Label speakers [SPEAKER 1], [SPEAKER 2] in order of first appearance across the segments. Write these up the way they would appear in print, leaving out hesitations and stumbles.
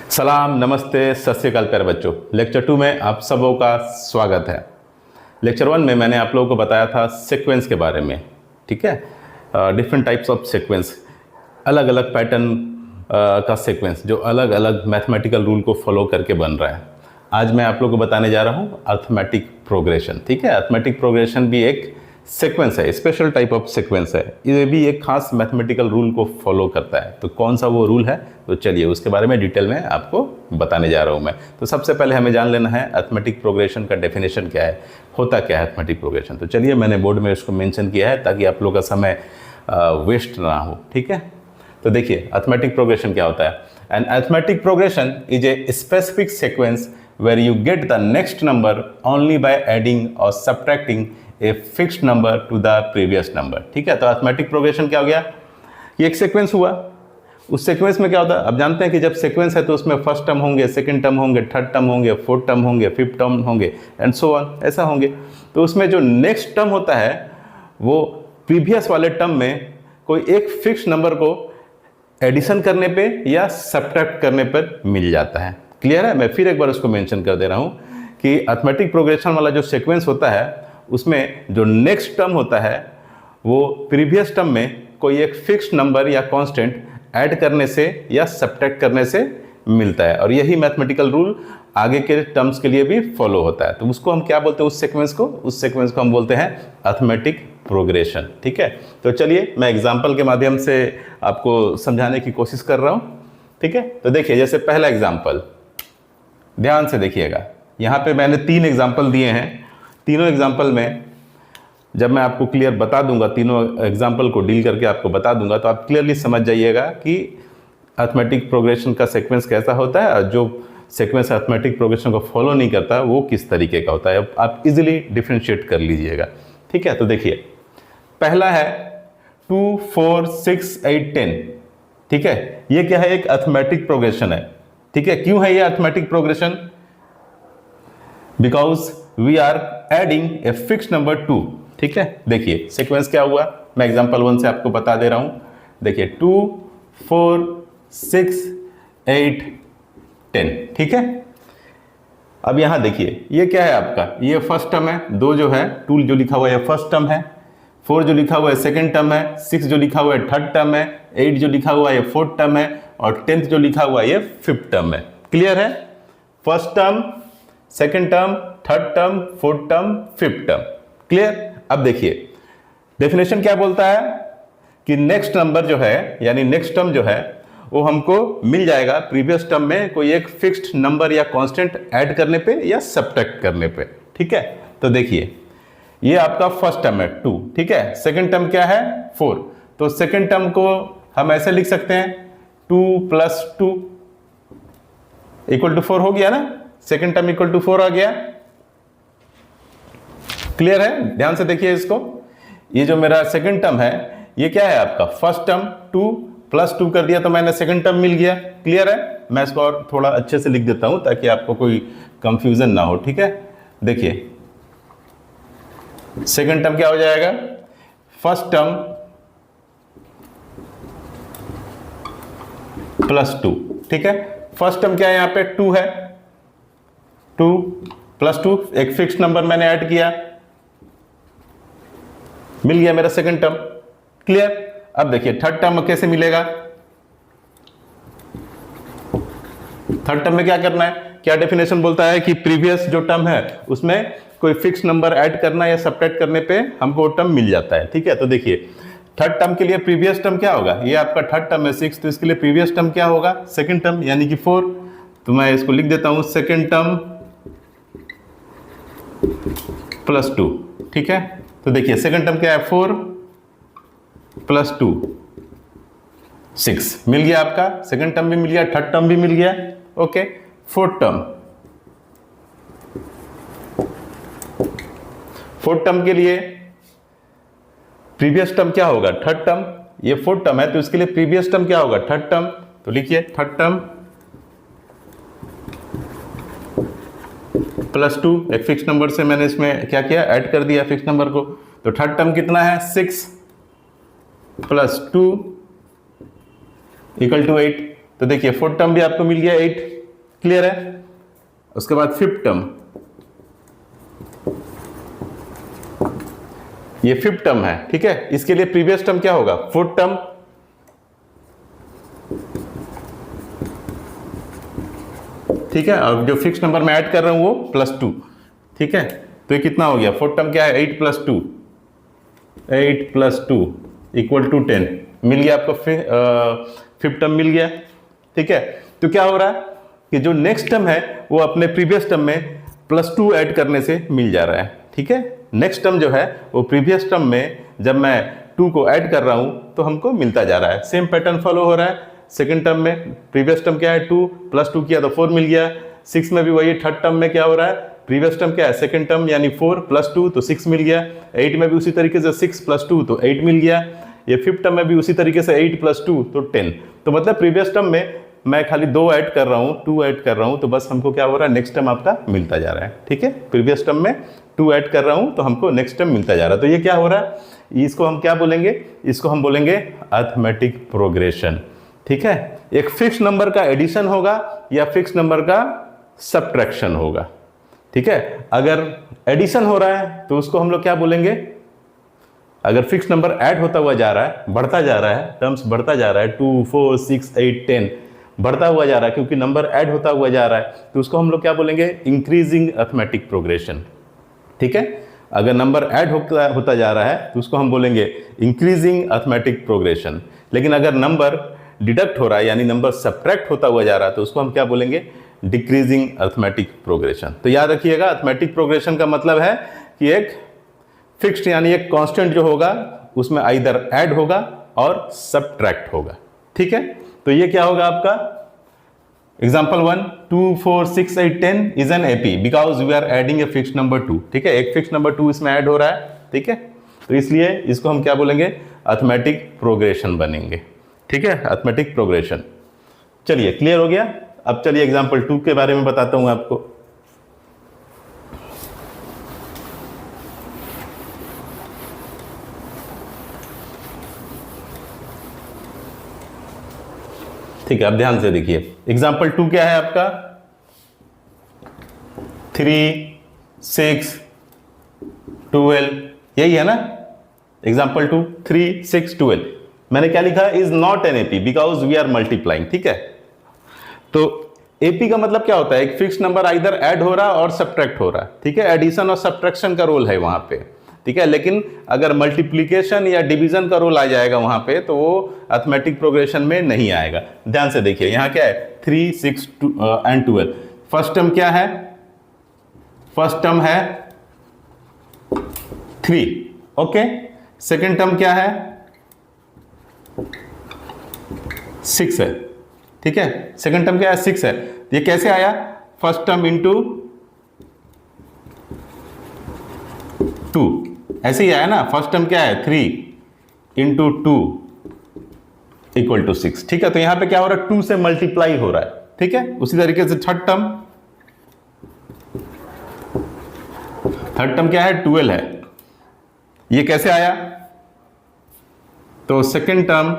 [SPEAKER 1] सलाम, नमस्ते, सत श्री अकाल प्यारे बच्चों। लेक्चर 2 में आप सबों का स्वागत है। लेक्चर 1 में मैंने आप लोगों को बताया था सीक्वेंस के बारे में, ठीक है। डिफरेंट टाइप्स ऑफ सीक्वेंस, अलग अलग पैटर्न का सीक्वेंस जो अलग अलग मैथमेटिकल रूल को फॉलो करके बन रहा है। आज मैं आप लोगों को बताने जा रहा हूँ अर्थमेटिक प्रोग्रेशन, ठीक है। अर्थमेटिक प्रोग्रेशन भी एक सीक्वेंस है, स्पेशल टाइप ऑफ सीक्वेंस है। ये भी एक खास मैथमेटिकल रूल को फॉलो करता है। तो कौन सा वो रूल है, तो चलिए उसके बारे में डिटेल में आपको बताने जा रहा हूँ मैं। तो सबसे पहले हमें जान लेना है अर्थमेटिक प्रोग्रेशन का डेफिनेशन क्या है, होता क्या है अर्थमेटिक प्रोग्रेशन। तो चलिए मैंने बोर्ड में इसको मेंशन किया है ताकि आप लोगों का समय वेस्ट ना हो, ठीक है। तो देखिए अर्थमेटिक प्रोग्रेशन क्या होता है। An arithmetic progression is a specific sequence where you get the next number only by adding or subtracting a fixed number to the previous number, ठीक है। तो अर्थमेटिक प्रोग्रेशन क्या हो गया, ये एक सीक्वेंस हुआ। उस सीक्वेंस में क्या होता है, अब जानते हैं कि जब सीक्वेंस है तो उसमें फर्स्ट टर्म होंगे, सेकंड टर्म होंगे, थर्ड टर्म होंगे, फोर्थ टर्म होंगे, फिफ्थ टर्म होंगे एंड सो ऑन, ऐसा होंगे। तो उसमें जो नेक्स्ट टर्म होता है वो प्रीवियस वाले टर्म में कोई एक फिक्स नंबर को एडिशन करने पे या सब्ट्रैक्ट करने पर मिल जाता है। क्लियर है। मैं फिर एक बार उसको मेंशन कर दे रहा हूं कि अर्थमेटिक प्रोग्रेशन वाला जो सीक्वेंस होता है उसमें जो नेक्स्ट टर्म होता है वो प्रीवियस टर्म में कोई एक फिक्स नंबर या कांस्टेंट ऐड करने से या सब्ट्रैक्ट करने से मिलता है। और यही मैथमेटिकल रूल आगे के टर्म्स के लिए भी फॉलो होता है। तो उसको हम क्या बोलते हैं, उस सीक्वेंस को हम बोलते हैं अर्थमेटिक प्रोग्रेशन, ठीक है। तो चलिए मैं एग्जाम्पल के माध्यम से आपको समझाने की कोशिश कर रहा हूँ, ठीक है। तो देखिए जैसे पहला एग्जाम्पल, ध्यान से देखिएगा। यहाँ पे मैंने 3 एग्जाम्पल दिए हैं। तीनों एग्जाम्पल में जब मैं आपको क्लियर बता दूंगा, तीनों एग्जाम्पल को डील करके आपको बता दूंगा, तो आप क्लियरली समझ जाइएगा कि अर्थमेटिक प्रोग्रेशन का सीक्वेंस कैसा होता है और जो सीक्वेंस अर्थमेटिक प्रोग्रेशन को फॉलो नहीं करता वो किस तरीके का होता है। आप इजीली डिफ्रेंशिएट कर लीजिएगा, ठीक है। तो देखिए पहला है 2, 4, 6, 8, 10, ठीक है। ये क्या है, एक अर्थमेटिक प्रोग्रेशन है, ठीक है। क्यों है ये arithmetic progression, because we are adding a fix number 2, ठीक है। देखिए सीक्वेंस क्या हुआ, मैं एग्जांपल 1 से आपको बता दे रहा हूं। देखिए 2, 4, 6, 8, 10, ठीक है। अब यहां देखिए ये क्या है आपका, ये फर्स्ट टर्म है। 2 जो है, 2 जो लिखा हुआ है फर्स्ट टर्म है, 4 जो लिखा हुआ है सेकंड टर्म है, 6 जो लिखा हुआ है थर्ड टर्म है, 8 जो लिखा हुआ है फोर्थ टर्म है और 10th जो लिखा हुआ है ये फिफ्थ टर्म है। क्लियर है। First term, second term, third term, fourth term, fifth term, clear. अब देखिए डेफिनेशन क्या बोलता है कि नेक्स्ट नंबर जो है यानी नेक्स्ट टर्म जो है वो हमको मिल जाएगा प्रीवियस टर्म में कोई एक फिक्स्ड नंबर या कांस्टेंट ऐड करने पे या सब्ट्रैक्ट करने पे, ठीक है। तो देखिए ये आपका फर्स्ट टर्म है 2, ठीक है। सेकंड टर्म क्या है 4, तो सेकंड टर्म को हम ऐसे लिख सकते हैं 2 + 2 = 4 हो गया ना। सेकंड टर्म = 4 आ गया। क्लियर है। ध्यान से देखिए इसको, ये जो मेरा सेकंड टर्म है ये क्या है आपका फर्स्ट टर्म, 2 + 2 कर दिया तो मैंने सेकंड टर्म मिल गया। क्लियर है। मैं इसको और थोड़ा अच्छे से लिख देता हूं ताकि आपको कोई कंफ्यूजन ना हो, ठीक है। देखिए सेकंड टर्म क्या हो जाएगा, फर्स्ट टर्म +2, ठीक है। फर्स्ट टर्म क्या है यहाँ पे 2 है, 2 + 2 एक फिक्स नंबर मैंने ऐड किया, मिल गया मेरा सेकंड टर्म। क्लियर। अब देखिए थर्ड टर्म कैसे मिलेगा। थर्ड टर्म में क्या करना है, क्या डेफिनेशन बोलता है कि प्रीवियस जो टर्म है उसमें कोई फिक्स नंबर ऐड करना या सब्ट्रैक्ट करने पे हमको टर्म मिल जाता है, ठीक है। तो देखिए थर्ड टर्म के लिए प्रीवियस टर्म क्या होगा, ये आपका थर्ड टर्म है 6, तो इसके लिए प्रीवियस टर्म क्या होगा, सेकंड टर्म यानी कि 4। तो मैं इसको लिख देता हूं सेकंड टर्म +2, ठीक है। तो देखिए सेकंड टर्म क्या है 4 + 2 6 मिल गया आपका, सेकंड टर्म भी मिल गया, थर्ड टर्म भी मिल गया। ओके। फोर्थ टर्म के लिए प्रीवियस टर्म क्या होगा, थर्ड टर्म। ये फोर्थ टर्म है तो इसके लिए प्रीवियस टर्म क्या होगा, थर्ड टर्म। तो लिखिए थर्ड टर्म +2 एक फिक्स नंबर से मैंने इसमें क्या किया, ऐड कर दिया फिक्स नंबर को। तो थर्ड टर्म कितना है 6 + 2 = 8, तो देखिए फोर्थ टर्म भी आपको मिल गया 8, क्लियर है। उसके बाद फिफ्थ टर्म, ये फिफ्थ टर्म है, ठीक है। इसके लिए प्रीवियस टर्म क्या होगा, फोर्थ टर्म, ठीक है। और जो फिक्स नंबर मैं ऐड कर रहा हूं वो +2, ठीक है। तो ये कितना हो गया, फोर्थ टर्म क्या है 8 + 2, 8 + 2 = 10 मिल गया आपको, फिफ्थ टर्म मिल गया, ठीक है। तो क्या हो रहा है कि जो नेक्स्ट टर्म है वो अपने प्रीवियस टर्म में +2 ऐड करने से मिल जा रहा है, ठीक है। नेक्स्ट टर्म जो है वो प्रीवियस टर्म में जब मैं 2 को ऐड कर रहा हूं तो हमको मिलता जा रहा है। सेम पैटर्न फॉलो हो रहा है सेकंड टर्म में। प्रीवियस टर्म क्या है 2 + 2 किया तो 4 मिल गया। 6 में भी वही, थर्ड टर्म में क्या हो रहा है, प्रीवियस टर्म क्या है सेकंड टर्म यानी 4 + 2 तो 6 मिल गया। 8 में भी उसी तरीके से 6 + 2 तो 8 मिल गया। ये फिफ्थ टर्म में भी उसी तरीके से 8 + 2 तो 10। तो मतलब प्रीवियस टर्म में मैं खाली 2 ऐड कर रहा हूँ, 2 ऐड कर रहा हूँ, तो बस हमको क्या हो रहा है, नेक्स्ट टर्म आपका मिलता जा रहा है, ठीक है। प्रीवियस टर्म में 2 ऐड कर रहा हूँ तो हमको नेक्स्ट टर्म मिलता जा रहा है। तो ये क्या हो रहा है, इसको हम क्या बोलेंगे, इसको हम बोलेंगे अरिथमेटिक प्रोग्रेशन, ठीक है। एक फिक्स नंबर का एडिशन होगा या फिक्स नंबर का सब्ट्रैक्शन होगा, ठीक है। अगर एडिशन हो रहा है तो उसको हम लोग क्या बोलेंगे, अगर फिक्स नंबर ऐड होता हुआ जा रहा है, बढ़ता जा रहा है, टर्म्स बढ़ता जा रहा है, 2 4 6 8 10 बढ़ता हुआ जा रहा है क्योंकि नंबर ऐड होता हुआ जा रहा है, तो उसको हम लोग क्या बोलेंगे, इंक्रीजिंग अरिथमेटिक प्रोग्रेशन, ठीक है। अगर नंबर ऐड होता जा रहा है तो उसको हम बोलेंगे इंक्रीजिंग अरिथमेटिक प्रोग्रेशन। लेकिन अगर नंबर डिडक्ट हो रहा है यानी नंबर सब्ट्रैक्ट होता हुआ जा रहा है तो उसको हम क्या बोलेंगे, डिक्रीजिंग अरिथमेटिक प्रोग्रेशन। तो याद रखिएगा अरिथमेटिक प्रोग्रेशन का मतलब है कि एक फिक्स्ड यानी एक कांस्टेंट जो होगा उसमें आइदर ऐड होगा और सब्ट्रैक्ट होगा, ठीक है। तो ये क्या होगा आपका example 1, 2 4 6 8 10 is an AP because we are adding a fixed number 2, ठीक है। एक फिक्स्ड नंबर 2 इसमें ऐड हो रहा है, ठीक है। तो इसलिए इसको हम क्या बोलेंगे, अरिथमेटिक प्रोग्रेशन बनेंगे, ठीक है, अरिथमेटिक प्रोग्रेशन। चलिए क्लियर हो गया। अब चलिए एग्जाम्पल 2 के बारे में बताता हूं आपको। ठीक है, अब ध्यान से देखिए एग्जाम्पल 2 क्या है आपका, 3 6 12, यही है ना। एग्जाम्पल 2 3 6 12 मैंने क्या लिखा, is not an AP because we are multiplying, ठीक है। तो एपी का मतलब क्या होता है, एक फिक्स नंबर इधर ऐड हो रहा और सब्ट्रैक्ट हो रहा, ठीक है। एडिशन और सब्ट्रैक्शन का रोल है वहां पे, ठीक है। लेकिन अगर मल्टीप्लिकेशन या डिवीजन का रोल आ जाएगा वहां पे तो वो अरिथमेटिक प्रोग्रेशन में नहीं आएगा। ध्यान से देखिए यहाँ क्या है, 3 6 एंड 12। फर्स्ट टर्म क्या है, फर्स्ट टर्म है 3, ओके। सेकेंड टर्म क्या है 6 है, ठीक है। सेकेंड टर्म क्या है 6 है। ये कैसे आया, फर्स्ट टर्म इंटू 2, ऐसे ही आया ना। फर्स्ट टर्म क्या है 3 इंटू 2 = 6, ठीक है। तो यहां पे क्या हो रहा है, 2 से मल्टीप्लाई हो रहा है, ठीक है। उसी तरीके से थर्ड टर्म क्या है 12 है। ये कैसे आया, तो second term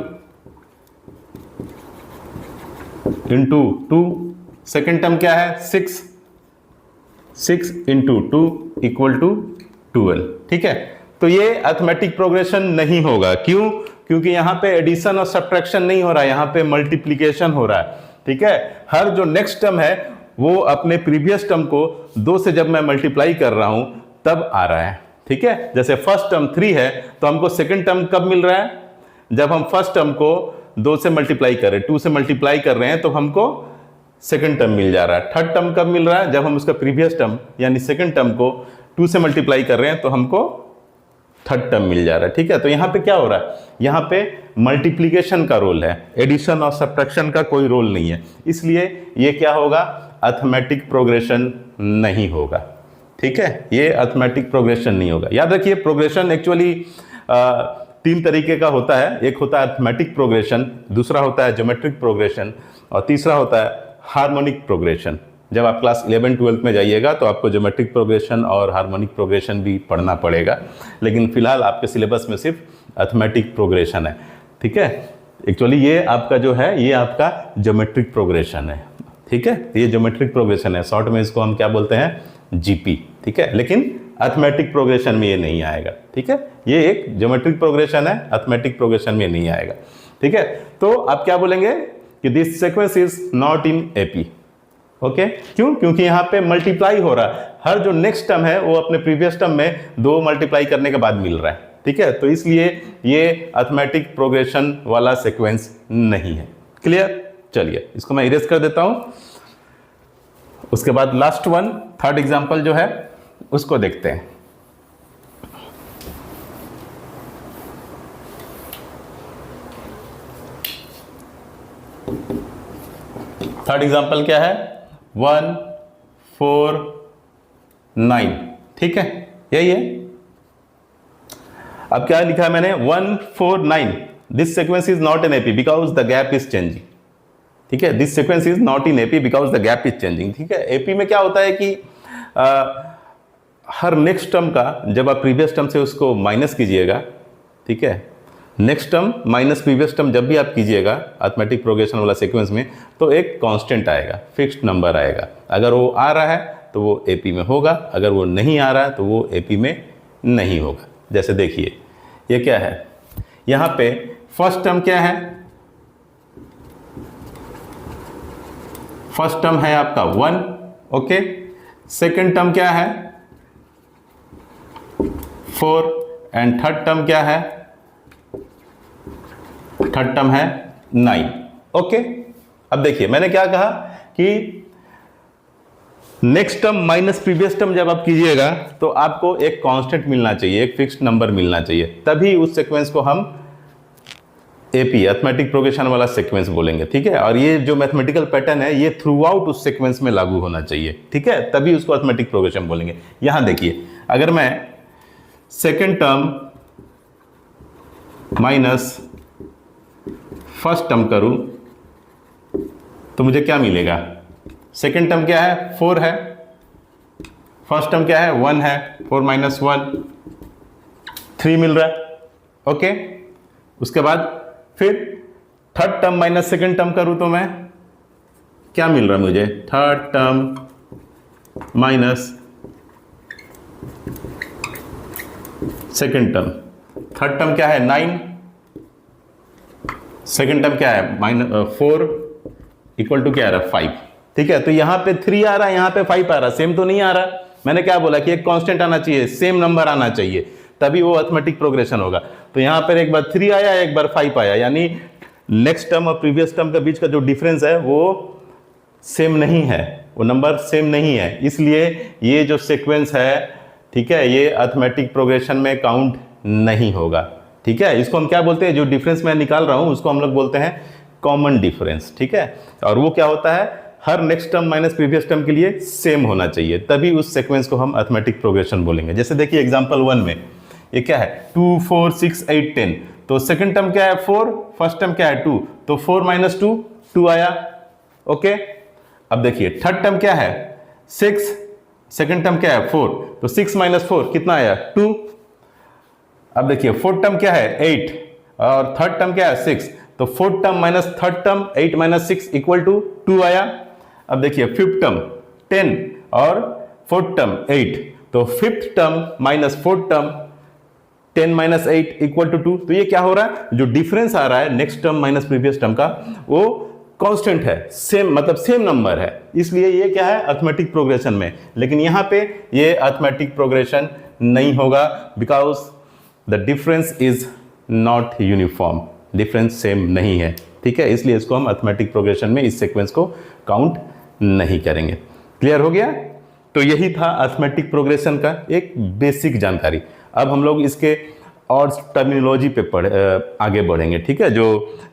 [SPEAKER 1] into 2, second term क्या है 6 इंटू 2 = 12, ठीक है। तो ये अरिथमेटिक प्रोग्रेशन नहीं होगा, क्यों, क्योंकि यहां पे एडिशन और सब्ट्रैक्शन नहीं हो रहा है, यहां पे मल्टीप्लिकेशन हो रहा है, ठीक है। हर जो नेक्स्ट टर्म है वो अपने प्रीवियस टर्म को 2 से जब मैं मल्टीप्लाई कर रहा हूं तब आ रहा है, ठीक है। जैसे फर्स्ट टर्म 3 है तो हमको सेकेंड टर्म कब मिल रहा है, जब हम फर्स्ट टर्म को 2 से मल्टीप्लाई कर रहे हैं, 2 से मल्टीप्लाई कर रहे हैं तो हमको सेकेंड टर्म मिल जा रहा है। थर्ड टर्म कब मिल रहा है, जब हम उसका प्रीवियस टर्म यानी सेकेंड टर्म को 2 से मल्टीप्लाई कर रहे हैं तो हमको थर्ड टर्म मिल जा रहा है, ठीक है। तो यहां पे क्या हो रहा है, यहां पे मल्टीप्लिकेशन का रोल है, एडिशन और सब्ट्रैक्शन का कोई रोल नहीं है। इसलिए ये क्या होगा, अरिथमेटिक प्रोग्रेशन नहीं होगा, ठीक है। ये अरिथमेटिक प्रोग्रेशन नहीं होगा। याद रखिए प्रोग्रेशन एक्चुअली 3 तरीके का होता है। एक होता है अरिथमेटिक प्रोग्रेशन, दूसरा होता है ज्योमेट्रिक प्रोग्रेशन और तीसरा होता है हार्मोनिक प्रोग्रेशन। जब आप क्लास 11 12 में जाइएगा तो आपको ज्योमेट्रिक प्रोग्रेशन और हार्मोनिक प्रोग्रेशन भी पढ़ना पड़ेगा, लेकिन फिलहाल आपके सिलेबस में सिर्फ अरिथमेटिक प्रोग्रेशन है, ठीक है। एक्चुअली ये आपका जो है ये आपका ज्योमेट्रिक प्रोग्रेशन है, ठीक है, ये ज्योमेट्रिक प्रोग्रेशन है, शॉर्ट में इसको हम क्या बोलते हैं, जीपी, ठीक है, लेकिन अर्थमेटिक प्रोग्रेशन में ये नहीं आएगा, ठीक है, ये एक ज्योमेट्रिक प्रोग्रेशन है, अर्थमेटिक प्रोग्रेशन में नहीं आएगा, ठीक है। तो आप क्या बोलेंगे कि this sequence is not in AP, okay, क्यों, क्योंकि यहाँ पे मल्टीप्लाई हो रहा है, हर जो नेक्स्ट टर्म है वो अपने प्रीवियस टर्म में 2 मल्टीप्लाई करने के बाद मिल रहा है, ठीक है, तो इसलिए ये अर्थमेटिक प्रोग्रेशन वाला सीक्वेंस नहीं है। क्लियर, चलिए इसको मैं इरेज कर देता हूं। उसके बाद लास्ट वन, थर्ड एग्जांपल जो है उसको देखते हैं। थर्ड एग्जांपल क्या है, 1 4 9, ठीक है, यही है। अब क्या लिखा है मैंने, 1 4 9, this sequence is not in AP because the gap is changing, ठीक है, this sequence is not in AP because the gap is changing, ठीक है। एपी में क्या होता है कि हर नेक्स्ट टर्म का जब आप प्रीवियस टर्म से उसको माइनस कीजिएगा, ठीक है, next term minus previous term जब भी आप कीजिएगा अर्थमेटिक प्रोग्रेशन वाला सीक्वेंस में, तो एक कांस्टेंट आएगा, फिक्स्ड नंबर आएगा, अगर वो आ रहा है तो वो एपी में होगा, अगर वो नहीं आ रहा है तो वो एपी में नहीं होगा। जैसे देखिए ये क्या है, यहाँ पे फर्स्ट टर्म क्या है, फर्स्ट टर्म है आपका 1, ओके, सेकंड टर्म क्या है 4 एंड थर्ड टर्म क्या है, थर्ड टर्म है 9, ओके। अब देखिए मैंने क्या कहा कि next term minus previous term जब आप कीजिएगा तो आपको एक कांस्टेंट मिलना चाहिए, एक फिक्स्ड नंबर मिलना चाहिए, तभी उस सीक्वेंस को हम एपी अर्थमेटिक प्रोग्रेशन वाला सीक्वेंस बोलेंगे, ठीक है। और ये जो मैथमेटिकल पैटर्न है ये थ्रू आउट उस सीक्वेंस में लागू होना चाहिए, ठीक है, तभी उसको अर्थमेटिक प्रोग्रेशन बोलेंगे। यहां देखिए अगर मैं second term minus first term करूं तो मुझे क्या मिलेगा, सेकेंड टर्म क्या है 4 है, फर्स्ट टर्म क्या है 1 है, 4 माइनस 1 3 मिल रहा है, ओके। उसके बाद फिर third term minus second term करूं तो मैं क्या मिल रहा है मुझे, third term minus second term, third term क्या है 9, सेकेंड टर्म क्या है -4 इक्वल टू क्या आ रहा है 5, ठीक है। तो यहां पे 3 आ रहा है, यहां पे 5 आ रहा है, सेम तो नहीं आ रहा। मैंने क्या बोला कि एक कांस्टेंट आना चाहिए, सेम नंबर आना चाहिए, तभी वो अर्थमेटिक प्रोग्रेशन होगा। तो यहां पर एक बार 3 आया, एक बार 5 आया, यानी नेक्स्ट टर्म और प्रीवियस टर्म के बीच का जो डिफरेंस है वो सेम नहीं है, वो नंबर सेम नहीं है, इसलिए ये जो सीक्वेंस है, ठीक है, ये अर्थमेटिक प्रोग्रेशन में काउंट नहीं होगा, ठीक है। इसको हम क्या बोलते हैं, जो डिफरेंस मैं निकाल रहा हूं उसको हम लोग बोलते हैं कॉमन डिफरेंस, ठीक है। और वो क्या होता है, हर next term minus previous term के लिए सेम होना चाहिए, तभी उस सीक्वेंस को हम अर्थमेटिक प्रोग्रेशन बोलेंगे। जैसे देखिए एग्जांपल 1 में ये क्या है 2 4 6 8 10, तो सेकंड टर्म क्या है 4, फर्स्ट टर्म क्या है 2, तो 4 माइनस 2 2 आया, ओके। अब देखिए थर्ड टर्म क्या है 6, सेकंड टर्म क्या है 4, तो 6 माइनस 4 कितना आया 2। अब देखिए फोर्थ टर्म क्या है 8 और थर्ड टर्म क्या है 6, तो fourth term minus third term 8 minus 6 equal to 2 आया। अब देखिए फिफ्थ टर्म 10 और फोर्थ टर्म 8, तो fifth term minus fourth term 10 minus 8 equal to 2। तो ये क्या हो रहा है, जो डिफरेंस आ रहा है next term minus previous term का, वो कांस्टेंट है, सेम मतलब सेम नंबर है, इसलिए ये क्या है अर्थमेटिक प्रोग्रेशन में। लेकिन यहां पे ये अर्थमेटिक प्रोग्रेशन नहीं होगा, because the difference is not uniform, difference same नहीं है, ठीक है, इसलिए इसको हम अर्थमेटिक प्रोग्रेशन में इस सीक्वेंस को काउंट नहीं करेंगे। क्लियर हो गया। तो यही था अर्थमेटिक प्रोग्रेशन का एक बेसिक जानकारी। अब हम लोग इसके और टर्मिनोलॉजी पे आगे बढ़ेंगे, ठीक है। जो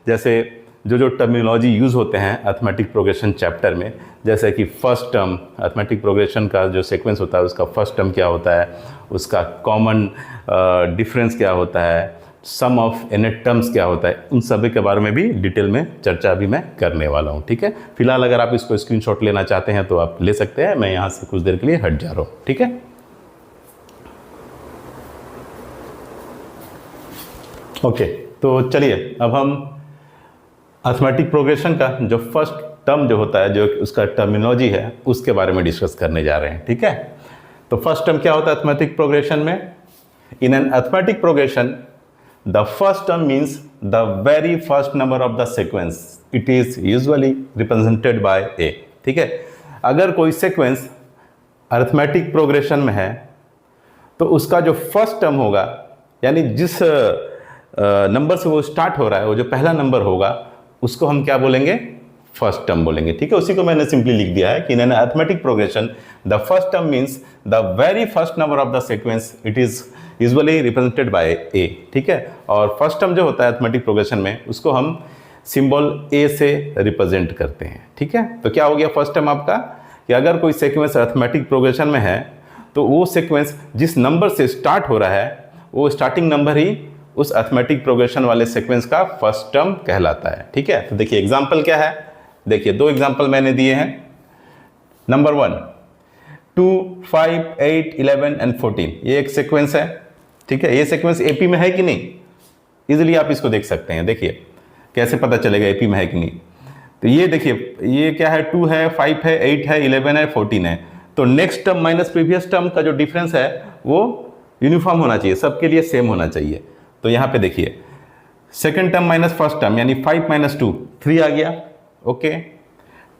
[SPEAKER 1] जैसे जो टर्मिनोलॉजी यूज़ होते हैं अर्थमेटिक प्रोग्रेशन चैप्टर में, जैसे कि फर्स्ट टर्म, अर्थमेटिक प्रोग्रेशन का जो सीक्वेंस होता है उसका फर्स्ट टर्म क्या होता है, उसका कॉमन डिफरेंस क्या होता है, सम ऑफ एनेट टर्म्स क्या होता है, उन सभी के बारे में भी डिटेल में चर्चा अभी मैं करने वाला हूँ, ठीक है। फिलहाल अगर आप इसको स्क्रीनशॉट लेना चाहते हैं तो आप ले सकते हैं, मैं यहाँ से कुछ देर के लिए हट जा रहा हूँ, ठीक है। ओके, तो चलिए अब हम अर्थमेटिक प्रोग्रेशन का जो फर्स्ट टर्म जो होता है, जो उसका टर्मिनोलॉजी है, उसके बारे में डिस्कस करने जा रहे हैं। ठीक है, तो फर्स्ट टर्म क्या होता है अर्थमेटिक प्रोग्रेशन में? In an arithmetic progression the first term means the very first number of the sequence, it is usually represented by a. ठीक है, अगर कोई सीक्वेंस अर्थमेटिक प्रोग्रेशन में है तो उसका जो फर्स्ट टर्म होगा, यानी जिस नंबर से वो स्टार्ट हो रहा है, वो जो पहला नंबर होगा, उसको हम क्या बोलेंगे? फर्स्ट टर्म बोलेंगे। ठीक है, उसी को मैंने सिंपली लिख दिया है कि in an arithmetic progression the first term means the very first number of the sequence, it is usually represented by a. ठीक है, और फर्स्ट टर्म जो होता है अर्थमेटिक प्रोग्रेशन में, उसको हम सिंबल ए से रिप्रेजेंट करते हैं। ठीक है, तो क्या हो गया फर्स्ट टर्म आपका कि अगर कोई सीक्वेंस अर्थमेटिक प्रोग्रेशन में है तो वो सीक्वेंस जिस नंबर से स्टार्ट हो रहा है, वो स्टार्टिंग नंबर ही उस अर्थमेटिक प्रोग्रेशन वाले सीक्वेंस का फर्स्ट टर्म कहलाता है। ठीक है, तो देखिए एग्जांपल क्या है, देखिए दो एग्जांपल मैंने दिए हैं। नंबर 1 2 5 8 11 एंड 14, ये एक सीक्वेंस है। ठीक है, ये सीक्वेंस एपी में है कि नहीं? इजीली आप इसको देख सकते हैं। देखिए कैसे पता चलेगा एपी में है कि नहीं। तो ये देखिए, ये क्या है, 2 है, 5 है, 8 है, 11 है, 14 है। तो next term minus previous term का जो डिफरेंस है वो यूनिफॉर्म होना चाहिए, सबके लिए सेम होना चाहिए। तो यहाँ पे देखिए second term minus first term यानी 5 माइनस 2 3 आ गया। Okay,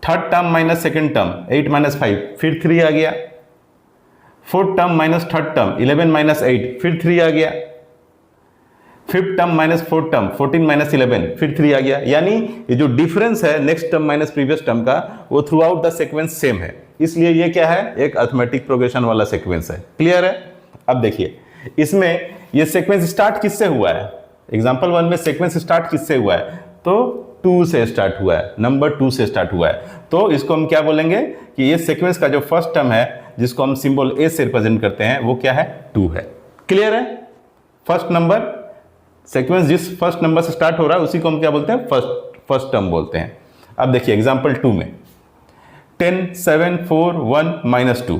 [SPEAKER 1] third term minus second term 8 minus 5 फिर 3 आ गया। Fourth term minus third term 11 minus 8 फिर 3 आ गया। Fifth term minus fourth term 14 minus 11 फिर 3 आ गया। यानी ये जो डिफरेंस है next term minus previous term का, वो through out the sequence same है, इसलिए ये क्या है, एक अर्थमेटिक प्रोग्रेशन वाला सीक्वेंस है। क्लियर है? अब देखिए इसमें ये सीक्वेंस स्टार्ट किससे हुआ है? एग्जांपल 1 में सीक्वेंस स्टार्ट किससे हुआ है? तो 2 से स्टार्ट हुआ है, नंबर 2 से स्टार्ट हुआ है। तो इसको हम क्या बोलेंगे कि ये सीक्वेंस का जो फर्स्ट टर्म है, जिसको हम सिंबल ए से रिप्रेजेंट करते हैं, वो क्या है? 2 है। क्लियर है? फर्स्ट नंबर सीक्वेंस जिस फर्स्ट नंबर से स्टार्ट हो रहा है उसी को हम क्या बोलते हैं? फर्स्ट टर्म बोलते हैं। अब देखिए एग्जांपल 2 में 10 7 4 1 माइनस 2।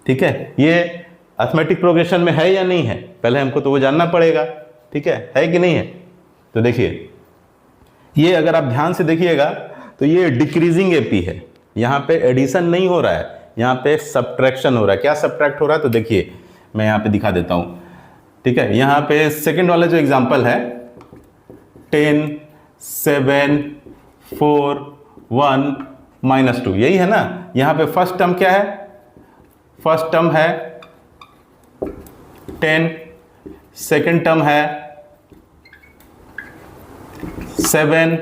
[SPEAKER 1] ठीक है, ये अर्थमेटिक प्रोग्रेशन में है या नहीं है? पहले हमको तो वो जानना पड़ेगा। ठीक है कि नहीं है? तो देखिए ये अगर आप ध्यान से देखिएगा तो ये डिक्रीजिंग एपी है, यहाँ पे एडिशन नहीं हो रहा है, यहाँ पे सब्ट्रैक्शन हो रहा है। क्या सब्ट्रैक्ट हो रहा है? तो देखिए मैं यहाँ पे दिखा देता हूँ। ठीक है, यहाँ पे सेकंड वाला जो एग्जांपल है 10 7 4 1 माइनस 2, यही है ना। यहाँ पे फर्स्ट टर्म क्या है? फर्स्ट टर्म है 10, सेकंड टर्म है 7,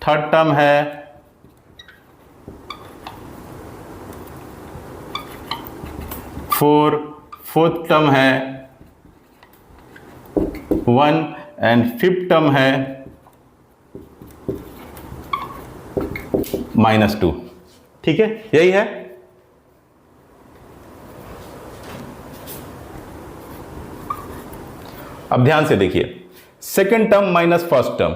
[SPEAKER 1] थर्ड टर्म है 4, फोर्थ टर्म है 1 एंड फिफ्थ टर्म है माइनस 2। ठीक है, यही है। अब ध्यान से देखिए, second term minus first term,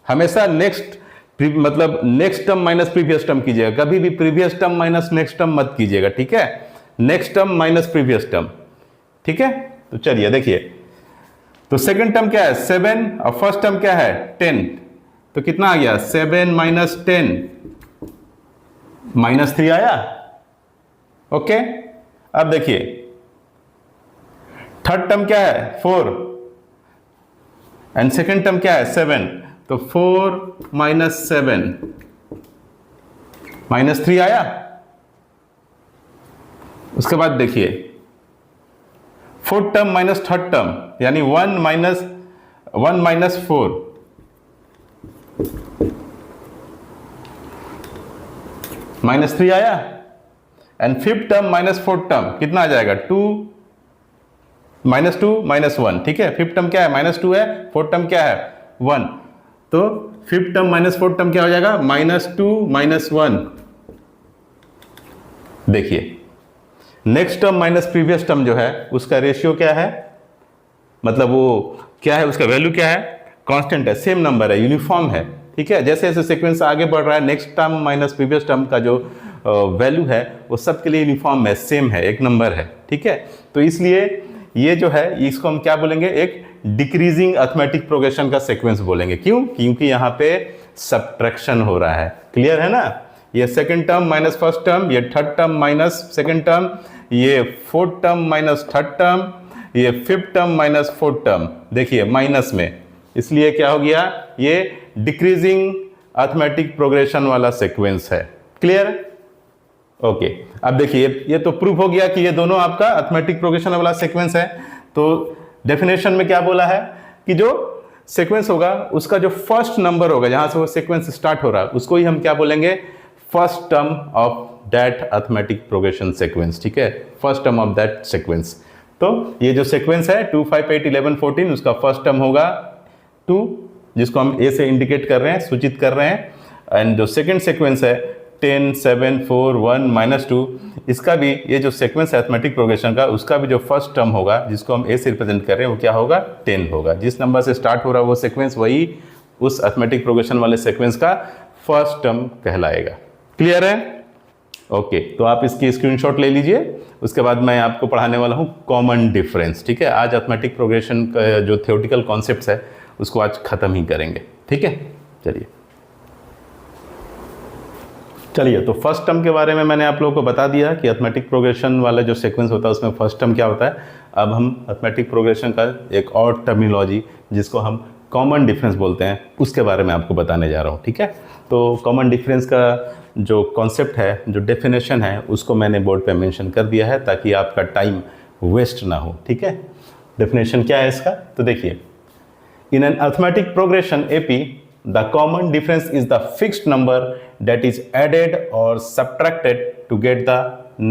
[SPEAKER 1] हमेशा नेक्स्ट मतलब next term minus previous term कीजिएगा, कभी भी previous term minus next term मत कीजिएगा। ठीक है, next term minus previous term. ठीक है, तो चलिए देखिए, तो सेकेंड टर्म क्या है? 7 और फर्स्ट टर्म क्या है? 10। तो कितना आ गया? 7 माइनस 10 माइनस 3 आया। ओके, अब देखिए थर्ड टर्म क्या है? 4 एंड सेकेंड टर्म क्या है? 7। तो 4 माइनस 7 माइनस 3 आया। उसके बाद देखिए fourth term minus third term यानी 1 माइनस 4 माइनस 3 आया। And fifth term minus fourth term कितना आ जाएगा? 2 माइनस 2 माइनस 1। ठीक है, फिफ्थ टर्म क्या है? माइनस 2 है, फोर्थ टर्म क्या है? 1। तो fifth term minus fourth term क्या हो जाएगा? Minus 2 minus 1। देखिए next term minus previous term जो है उसका रेशियो क्या है, मतलब वो क्या है, उसका वैल्यू क्या है? कांस्टेंट है, सेम नंबर है, यूनिफॉर्म है। ठीक है, जैसे जैसे सीक्वेंस आगे बढ़ रहा है next term minus previous term का जो वैल्यू है वो सबके लिए यूनिफॉर्म है, सेम है, एक नंबर है। ठीक है, तो इसलिए ये जो है इसको हम क्या बोलेंगे? एक डिक्रीजिंग अर्थमेटिक प्रोग्रेशन का सीक्वेंस बोलेंगे। क्यों? क्योंकि यहाँ पे सब्ट्रैक्शन हो रहा है। क्लियर है ना? ये second term minus first term, ये third term minus second term, ये fourth term minus third term, ये fifth term minus fourth term, देखिए माइनस में, इसलिए क्या हो गया? ये डिक्रीजिंग अर्थमेटिक प्रोग्रेशन वाला सीक्वेंस है। क्लियर? ओके, अब देखिए ये तो प्रूफ हो गया कि ये दोनों आपका अर्थमेटिक प्रोग्रेशन वाला सीक्वेंस है। तो डेफिनेशन में क्या बोला है कि जो सीक्वेंस होगा उसका जो फर्स्ट नंबर होगा, जहां से वो सीक्वेंस स्टार्ट हो रहा है, उसको ही हम क्या बोलेंगे? First term of that arithmetic progression sequence. ठीक है, first term of that sequence. तो ये जो सीक्वेंस है 2 5 8 11 14, उसका फर्स्ट टर्म होगा 2, जिसको हम ए से इंडिकेट कर रहे हैं, सूचित कर रहे हैं। एंड जो सेकंड सीक्वेंस है 10 7 4 1 -2, इसका भी ये जो सीक्वेंस है अर्थमेटिक प्रोग्रेशन का, उसका भी जो फर्स्ट टर्म होगा जिसको हम ए से रिप्रेजेंट कर रहे हैं, वो क्या होगा? 10 होगा। जिस नंबर से स्टार्ट हो रहा है वो सीक्वेंस, वही उस अर्थमेटिक प्रोग्रेशन वाले सीक्वेंस का फर्स्ट टर्म कहलाएगा। क्लियर है? ओके, तो आप इसकी स्क्रीनशॉट ले लीजिए। उसके बाद मैं आपको पढ़ाने वाला हूँ कॉमन डिफरेंस। ठीक है, आज अर्थमेटिक प्रोग्रेशन का जो थ्योरेटिकल कॉन्सेप्ट्स है उसको आज खत्म ही करेंगे। ठीक है, चलिए तो फर्स्ट टर्म के बारे में मैंने आप लोगों को बता दिया कि अर्थमेटिक प्रोग्रेशन वाला जो सीक्वेंस होता है उसमें फर्स्ट टर्म क्या होता है। अब हम अर्थमेटिक प्रोग्रेशन का एक और टर्मिनोलॉजी जिसको हम कॉमन डिफरेंस बोलते हैं, उसके बारे में आपको बताने जा रहा हूँ। ठीक है, तो कॉमन डिफरेंस का जो कॉन्सेप्ट है, जो डेफिनेशन है, उसको मैंने बोर्ड पे मेंशन कर दिया है ताकि आपका टाइम वेस्ट ना हो। ठीक है, डेफिनेशन क्या है इसका? तो देखिए, in an arithmetic progression AP the common difference is the fixed number that is added or subtracted to get the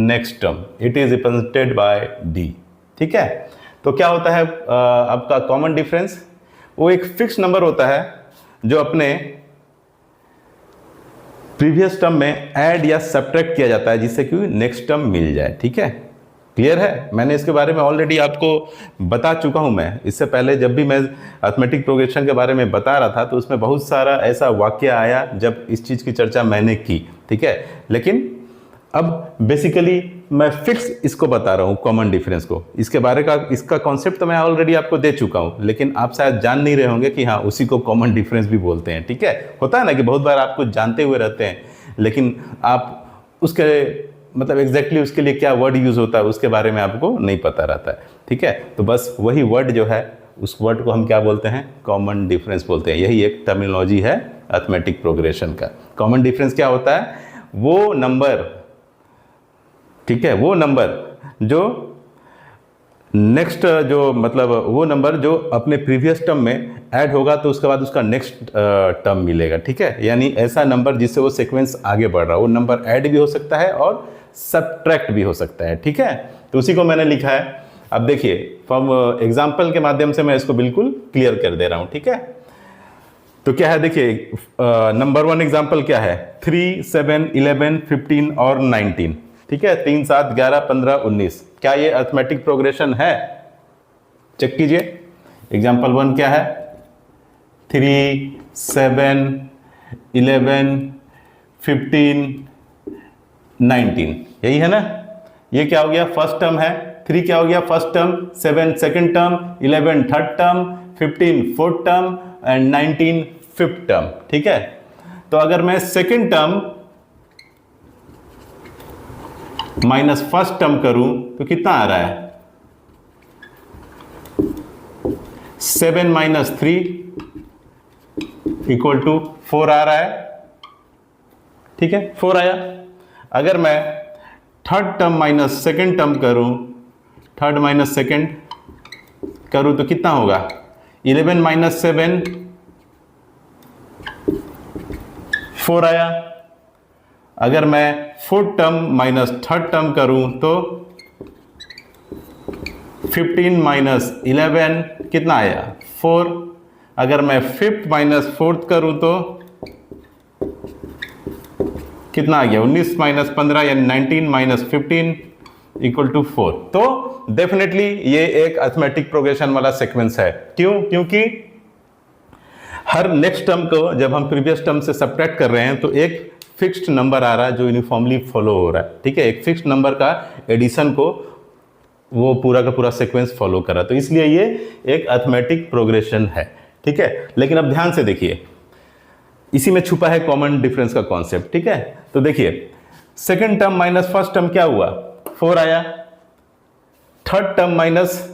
[SPEAKER 1] next term. It is represented by D. ठीक है, तो क्या होता है आपका कॉमन डिफरेंस? वो एक फिक्स नंबर होता है जो अपने प्रीवियस टर्म में ऐड या सब्ट्रैक्ट किया जाता है जिससे कि नेक्स्ट टर्म मिल जाए। ठीक है, क्लियर है? मैंने इसके बारे में ऑलरेडी आपको बता चुका हूं। मैं इससे पहले जब भी मैं अर्थमेटिक प्रोग्रेशन के बारे में बता रहा था तो उसमें बहुत सारा ऐसा वाक्य आया जब इस चीज़ की चर्चा मैंने की। ठीक है, लेकिन अब बेसिकली मैं फिक्स इसको बता रहा हूँ, कॉमन डिफरेंस को। इसके बारे का इसका कॉन्सेप्ट तो मैं ऑलरेडी आपको दे चुका हूँ, लेकिन आप शायद जान नहीं रहे होंगे कि हाँ, उसी को कॉमन डिफरेंस भी बोलते हैं। ठीक है, होता है ना कि बहुत बार आप कुछ जानते हुए रहते हैं लेकिन आप उसके मतलब एग्जैक्टली उसके लिए क्या वर्ड यूज़ होता है उसके बारे में आपको नहीं पता रहता है। ठीक है, तो बस वही वर्ड जो है, उस वर्ड को हम क्या बोलते हैं? कॉमन डिफरेंस बोलते हैं। यही एक टर्मिनोलॉजी है अर्थमेटिक प्रोग्रेशन का। कॉमन डिफरेंस क्या होता है? वो नंबर, ठीक है, वो नंबर जो नेक्स्ट जो मतलब वो नंबर जो अपने प्रीवियस टर्म में ऐड होगा तो उसके बाद उसका नेक्स्ट टर्म मिलेगा। ठीक है, यानी ऐसा नंबर जिससे वो सीक्वेंस आगे बढ़ रहा है, वो नंबर ऐड भी हो सकता है और सब्ट्रैक्ट भी हो सकता है। ठीक है, तो उसी को मैंने लिखा है। अब देखिए, फ्रॉम एग्जाम्पल के माध्यम से मैं इसको बिल्कुल क्लियर कर दे रहा हूँ। ठीक है, तो क्या है देखिए, नंबर 1 एग्जाम्पल क्या है? 3 7 11 15 और 19। ठीक है, 3 7 11 15 19। क्या ये अर्थमेटिक प्रोग्रेशन है? चेक कीजिए। एग्जाम्पल 1 क्या है? 3 7 11 15 19, यही है ना? ये क्या हो गया? फर्स्ट टर्म है। 3 क्या हो गया? First term, 7 second term, 11 third term, 15 fourth term and 19 fifth term. ठीक है, तो अगर मैं second term minus first term करूं तो कितना आ रहा है? 7 माइनस 3 इक्वल टू 4 आ रहा है। ठीक है, 4 आया। अगर मैं third term minus second term करूं, थर्ड माइनस सेकेंड करूं तो कितना होगा? 11 माइनस 7 4 आया। अगर मैं fourth term minus third term करूं तो 15 माइनस 11 कितना आया? 4। अगर मैं फिफ्थ माइनस फोर्थ करूं तो कितना आ गया? 19 माइनस 15 यानी 19 माइनस 15 इक्वल टू 4। तो डेफिनेटली ये एक अर्थमेटिक प्रोग्रेशन वाला सीक्वेंस है। क्यों? क्योंकि हर नेक्स्ट टर्म को जब हम प्रीवियस टर्म से सब्ट्रैक्ट कर रहे हैं तो एक फिक्स्ड नंबर आ रहा है जो यूनिफॉर्मली फॉलो हो रहा है। ठीक है, एक फिक्स्ड नंबर का एडिशन को वो पूरा का पूरा सीक्वेंस फॉलो कर रहा है। तो इसलिए ये एक अर्थमेटिक प्रोग्रेशन है, ठीक है। लेकिन अब ध्यान से देखिए, इसी में छुपा है कॉमन डिफरेंस का कॉन्सेप्ट, ठीक है। तो देखिए second term minus first term क्या हुआ, 4 आया। Third term minus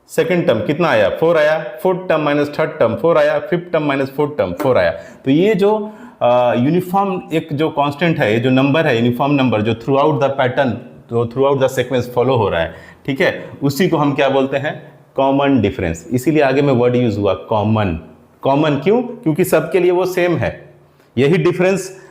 [SPEAKER 1] second term कितना आया, 4 आया। Fourth term minus third term 4 आया। Fifth term minus fourth term 4 आया। तो ये जो यूनिफॉर्म एक जो कांस्टेंट है, ये जो नंबर है यूनिफॉर्म नंबर, जो थ्रू आउट द पैटर्न, जो through out the sequence follow हो रहा है, ठीक है, उसी को हम क्या बोलते हैं, कॉमन डिफरेंस। इसीलिए आगे में वर्ड यूज हुआ कॉमन। कॉमन क्यों, क्योंकि सबके लिए वो सेम है, यही डिफरेंस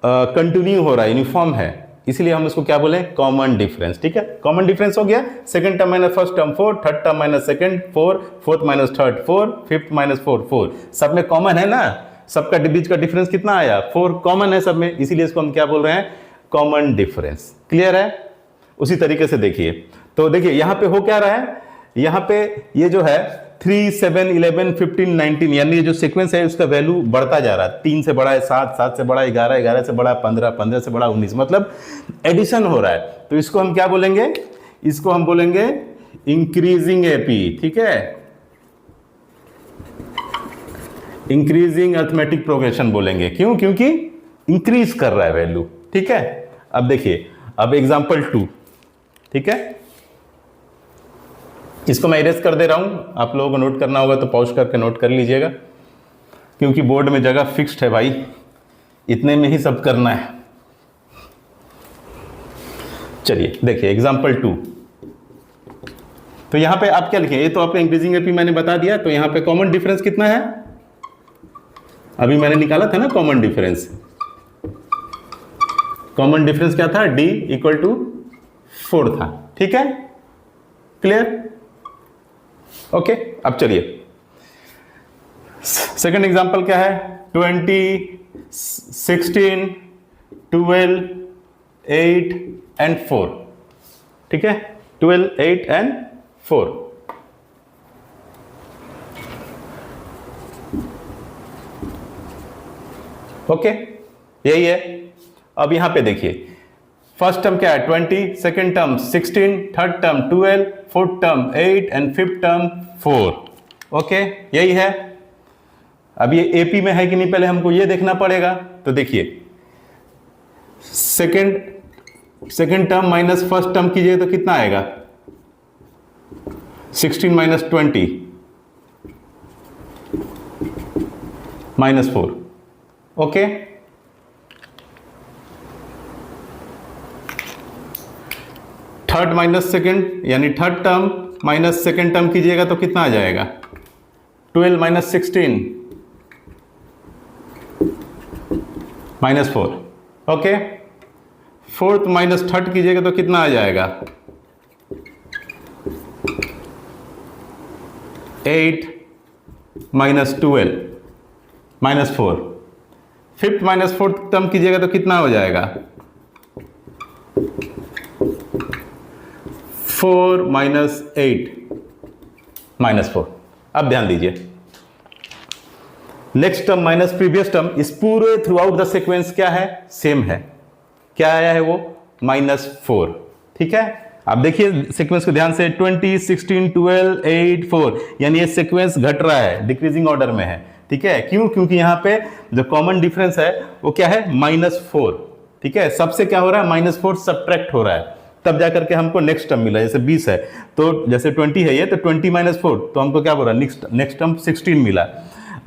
[SPEAKER 1] कंटिन्यू हो रहा है, यूनिफॉर्म है, इसलिए हम इसको क्या बोले, कॉमन डिफरेंस, ठीक है। कॉमन डिफरेंस हो गया, second term minus first term 4, third term minus second 4, fourth minus third 4, fifth minus 4 4, सब में कॉमन है ना, सबका बीच का डिफरेंस कितना आया, 4 कॉमन है सब में, इसीलिए इसको हम क्या बोल रहे हैं, कॉमन डिफरेंस। क्लियर है। उसी तरीके से देखिए, तो देखिए यहां पे हो क्या रहा है, यहां पे ये जो है 3, 7, 11, 15, 19, यानी ये जो सीक्वेंस है उसका वैल्यू बढ़ता जा रहा है। 3 से बड़ा है 7, 7 से बड़ा है 11, 11 से बड़ा है 15, 15 से बड़ा 19, मतलब एडिशन हो रहा है। तो इसको हम क्या बोलेंगे, इसको हम बोलेंगे इंक्रीजिंग एपी, ठीक है, इंक्रीजिंग अर्थमेटिक प्रोग्रेशन बोलेंगे। क्यों, क्योंकि इंक्रीज कर रहा है वैल्यू, ठीक है। अब देखिए, अब एग्जांपल 2, ठीक है, इसको मैं इरेज कर दे रहा हूं, आप लोगों को नोट करना होगा तो पॉज करके नोट कर लीजिएगा, क्योंकि बोर्ड में जगह फिक्स्ड है भाई, इतने में ही सब करना है। चलिए देखिए एग्जांपल 2, तो यहां पे आप क्या लिखें, ये तो आपका इंक्रीजिंग एपी मैंने बता दिया, तो यहां पे कॉमन डिफरेंस कितना है, अभी मैंने निकाला था ना कॉमन डिफरेंस। कॉमन डिफरेंस क्या था, d इक्वल टू 4 था, ठीक है, क्लियर, ओके। अब चलिए सेकंड एग्जांपल क्या है, 20, 16, 12, 8 एंड 4, ठीक है, 12, 8 एंड 4। ओके, यही है। अब यहां पे देखिए, फर्स्ट टर्म क्या है 20, second term 16, third term 12, fourth term 8 and fifth term 4। Okay, यही है। अब ये एपी में है कि नहीं पहले हमको ये देखना पड़ेगा। तो देखिए second term minus first term कीजिए तो कितना आएगा, 16 minus 20 minus 4। Okay, third minus second यानी third term minus second term कीजिएगा तो कितना आ जाएगा, 12 minus 16 minus 4। Okay, fourth minus third कीजिएगा तो कितना आ जाएगा, 8 minus 12 minus 4। Fifth minus fourth term कीजिएगा तो कितना हो जाएगा, 4 माइनस 8 माइनस 4। अब ध्यान दीजिए, next term minus previous term, इस पूरे थ्रू आउट द सीक्वेंस क्या है, सेम है। क्या आया है वो, -4, ठीक है। अब देखिए सीक्वेंस को ध्यान से, 20, 16, 12, 8, 4, यानी ये सीक्वेंस घट रहा है, डिक्रीजिंग ऑर्डर में है, ठीक है। क्यों, क्योंकि यहां पे जो कॉमन डिफरेंस है वो क्या है, -4, ठीक है। सबसे क्या हो रहा है, -4 सब्ट्रैक्ट हो रहा है, तब जाकर के हमको नेक्स्ट टर्म मिला। जैसे 20 है तो जैसे 20 है ये, तो 20 माइनस 4, तो हमको क्या बोल रहा है, नेक्स्ट टर्म 16 मिला।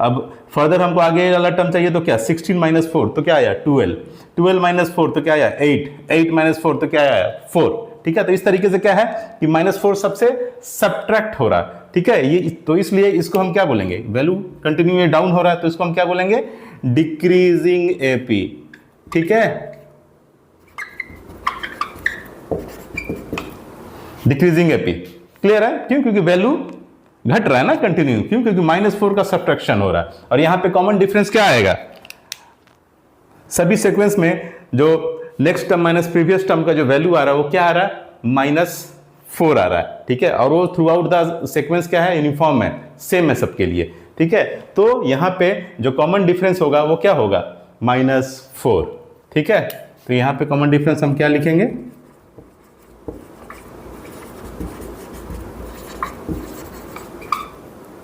[SPEAKER 1] अब फर्दर हमको आगे वाला टर्म चाहिए, तो क्या, 16 माइनस 4 तो क्या आया, 12, 12 माइनस 4 तो क्या आया, 8, 8 माइनस 4 तो क्या आया, 4, ठीक है। तो इस तरीके से क्या है कि -4 सबसे सब्ट्रैक्ट हो रहा है, ठीक है। ये तो इसलिए इसको हम क्या बोलेंगे, वैल्यू कंटिन्यू डाउन हो रहा है तो इसको हम क्या बोलेंगे, डिक्रीजिंग एपी, ठीक है, डिक्रीजिंग एपी। क्लियर है, क्यों, क्योंकि वैल्यू घट रहा है ना कंटिन्यू, क्यों, क्योंकि -4 का सब्ट्रैक्शन हो रहा है। और यहां पे कॉमन डिफरेंस क्या आएगा, सभी सीक्वेंस में जो next term minus previous term का जो वैल्यू आ रहा है वो क्या आ रहा है, -4 आ रहा है, ठीक है। और वो थ्रू आउट द सीक्वेंस क्या है, यूनिफॉर्म है, सेम है सबके लिए, ठीक है। तो यहां पे जो कॉमन डिफरेंस होगा वो क्या होगा, -4, ठीक है। तो यहां पे कॉमन डिफरेंस हम क्या लिखेंगे,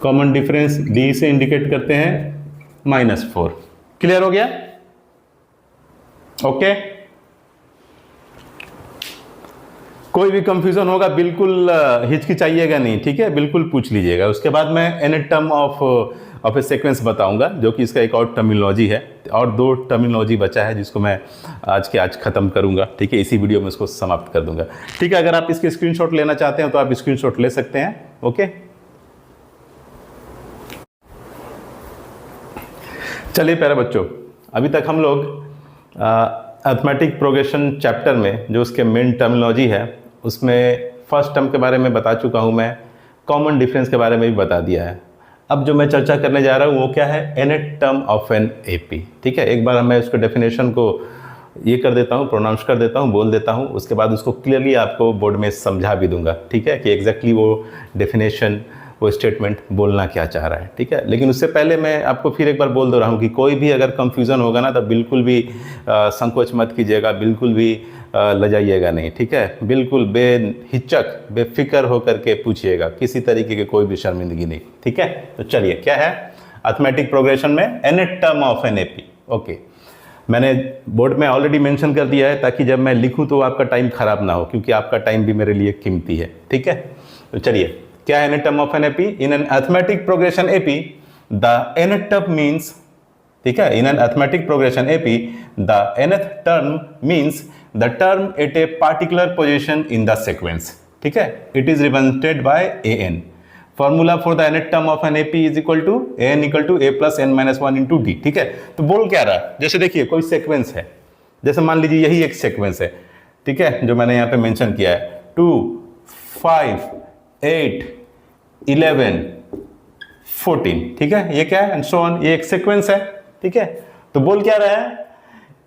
[SPEAKER 1] कॉमन डिफरेंस डी से इंडिकेट करते हैं -4। क्लियर हो गया? ओके। कोई भी कंफ्यूजन होगा बिल्कुल हिचकिचाइएगा नहीं, ठीक है, बिल्कुल पूछ लीजिएगा। उसके बाद मैं nth term of A sequence बताऊंगा, जो कि इसका एक और टर्मिनोलॉजी है, और 2 टर्मिनोलॉजी बचा है जिसको मैं आज खत्म करूंगा, ठीक है, इसी वीडियो में इसको समाप्त कर दूंगा, ठीक है। अगर आप इसके स्क्रीनशॉट लेना चाहते हैं तो आप स्क्रीनशॉट ले सकते हैं। ओके, चलिए प्यारे बच्चों, अभी तक हम लोग अर्थमेटिक प्रोग्रेशन चैप्टर में जो उसके मेन टर्मिनोलॉजी है उसमें फर्स्ट टर्म के बारे में बता चुका हूं, मैं कॉमन डिफरेंस के बारे में भी बता दिया है। अब जो मैं चर्चा करने जा रहा हूं वो क्या है, nth term of an AP, ठीक है। एक बार मैं उसको डेफिनेशन को ये कर देता हूं, प्रोनाउंस कर देता हूं, बोल देता हूं, उसके बाद उसको क्लियरली आपको बोर्ड में समझा भी दूंगा, ठीक है, कि एग्जैक्टली वो डेफिनेशन, वो स्टेटमेंट बोलना क्या चाह रहा है, ठीक है। लेकिन उससे पहले मैं आपको फिर एक बार बोल दे रहा हूँ कि कोई भी अगर कंफ्यूजन होगा ना तो बिल्कुल भी संकोच मत कीजिएगा, बिल्कुल भी लजाइएगा नहीं, ठीक है। बिल्कुल बेहिचक, बेफिक्र होकर के पूछिएगा, किसी तरीके की कोई भी शर्मिंदगी नहीं, ठीक है। तो चलिए, क्या है अर्थमेटिक प्रोग्रेशन में nth term of an AP. Okay, मैंने बोर्ड में ऑलरेडी मेंशन कर दिया है ताकि जब मैं लिखूं तो आपका टाइम खराब ना हो, क्योंकि आपका टाइम भी मेरे लिए कीमती है, ठीक है। तो चलिए, क्या है nth term of an AP? In an arithmetic progression AP the nth term means, ठीक है, in an arithmetic progression AP the nth term means the term at a particular position in the sequence, ठीक है। It is represented by an। Formula for the nth term of an AP is equal to an equal to a plus n minus 1 into D, ठीक है। तो बोल क्या रहा है, जैसे देखिए कोई सीक्वेंस है, जैसे मान लीजिए यही एक सीक्वेंस है, ठीक है, जो मैंने यहाँ पे मेंशन किया है 2 5 8 11 14, ठीक है, ये क्या है एंड सो ऑन, ये एक सीक्वेंस है, ठीक है। तो बोल क्या रहा है,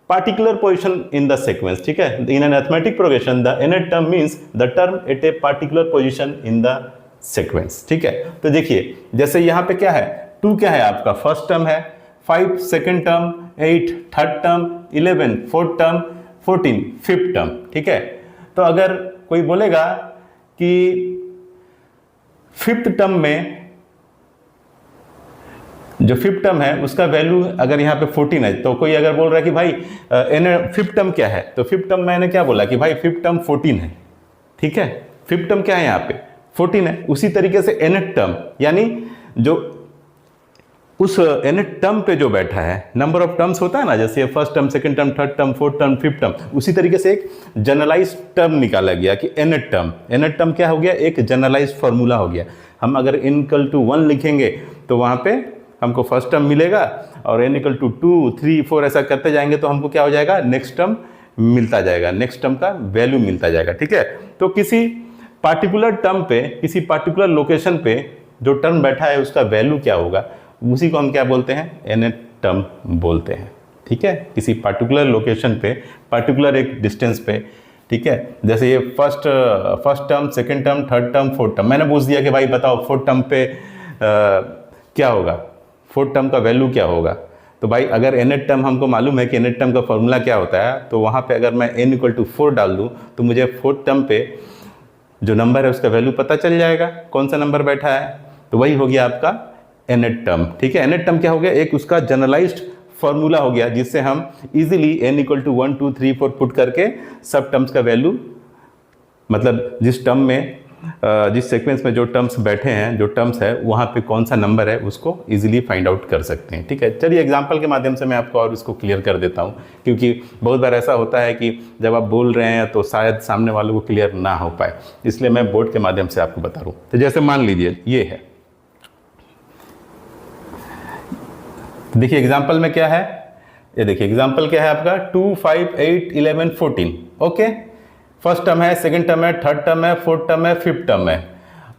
[SPEAKER 1] particular position in the sequence, ठीक है। In an arithmetic progression the nth term means the term at a particular position in the sequence, ठीक है। तो देखिए जैसे यहाँ पे क्या है, 2 क्या है आपका फर्स्ट टर्म है, 5 second term, 8 third term, 11 fourth term, 14 fifth term, ठीक है। तो अगर कोई बोलेगा कि फिफ्थ टर्म में जो फिफ्थ टर्म है उसका वैल्यू अगर यहाँ पे 14 है, तो कोई अगर बोल रहा है कि भाई फिफ्थ टर्म क्या है, तो फिफ्थ टर्म मैंने क्या बोला कि भाई फिफ्थ टर्म 14 है, ठीक है। फिफ्थ टर्म क्या है यहाँ पे 14 है। उसी तरीके से nth टर्म, यानी जो उस nth टर्म पे जो बैठा है, नंबर ऑफ टर्म्स होता है ना, जैसे first term, second term, third term, fourth term, fifth term, उसी तरीके से एक जनरलाइज टर्म निकाला गया कि nth टर्म। nth टर्म क्या हो गया, एक जनरलाइज फॉर्मूला हो गया। हम अगर n इक्वल टू 1 लिखेंगे तो वहाँ पे हमको फर्स्ट टर्म मिलेगा, और n इक्वल टू 2 3 4 ऐसा करते जाएंगे तो हमको क्या हो जाएगा, नेक्स्ट टर्म मिलता जाएगा, नेक्स्ट टर्म का वैल्यू मिलता जाएगा, ठीक है। तो किसी पार्टिकुलर टर्म पे, किसी पार्टिकुलर लोकेशन पे जो टर्म बैठा है उसका वैल्यू क्या होगा, उसी को हम क्या बोलते हैं, nth टर्म बोलते हैं, ठीक है। किसी पार्टिकुलर लोकेशन पे, पार्टिकुलर एक डिस्टेंस पे, ठीक है। जैसे ये first term, second term, third term, fourth term, मैंने पूछ दिया कि भाई बताओ फोर्थ टर्म पे क्या होगा, फोर्थ टर्म का वैल्यू क्या होगा। तो भाई अगर nth टर्म हमको मालूम है कि nth टर्म का फॉर्मूला क्या होता है, तो वहाँ पे अगर मैं n इक्वल टू 4 डाल दूँ तो मुझे फोर्थ टर्म पे जो नंबर है उसका वैल्यू पता चल जाएगा, कौन सा नंबर बैठा है। तो वही हो गया आपका nth टर्म, ठीक है। nth टर्म क्या हो गया, एक उसका जनरलाइज्ड फॉर्मूला हो गया जिससे हम easily n equal to 1 2 3 4 put करके सब टर्म्स का वैल्यू, मतलब जिस टर्म में जिस सीक्वेंस में जो टर्म्स बैठे हैं, जो टर्म्स है वहाँ पे कौन सा नंबर है उसको इजीली फाइंड आउट कर सकते हैं, ठीक है। चलिए एग्जांपल के माध्यम से मैं आपको और इसको क्लियर कर देता हूँ, क्योंकि बहुत बार ऐसा होता है कि जब आप बोल रहे हैं तो शायद सामने वालों को क्लियर ना हो पाए, इसलिए मैं बोर्ड के माध्यम से आपको बता रहा हूँ। तो जैसे मान लीजिए ये है, देखिए एग्जाम्पल में क्या है, ये देखिए एग्जाम्पल क्या है आपका 2 5 8 11 14, ओके। फर्स्ट टर्म है, सेकंड टर्म है, थर्ड टर्म है, फोर्थ टर्म है, फिफ्थ टर्म है।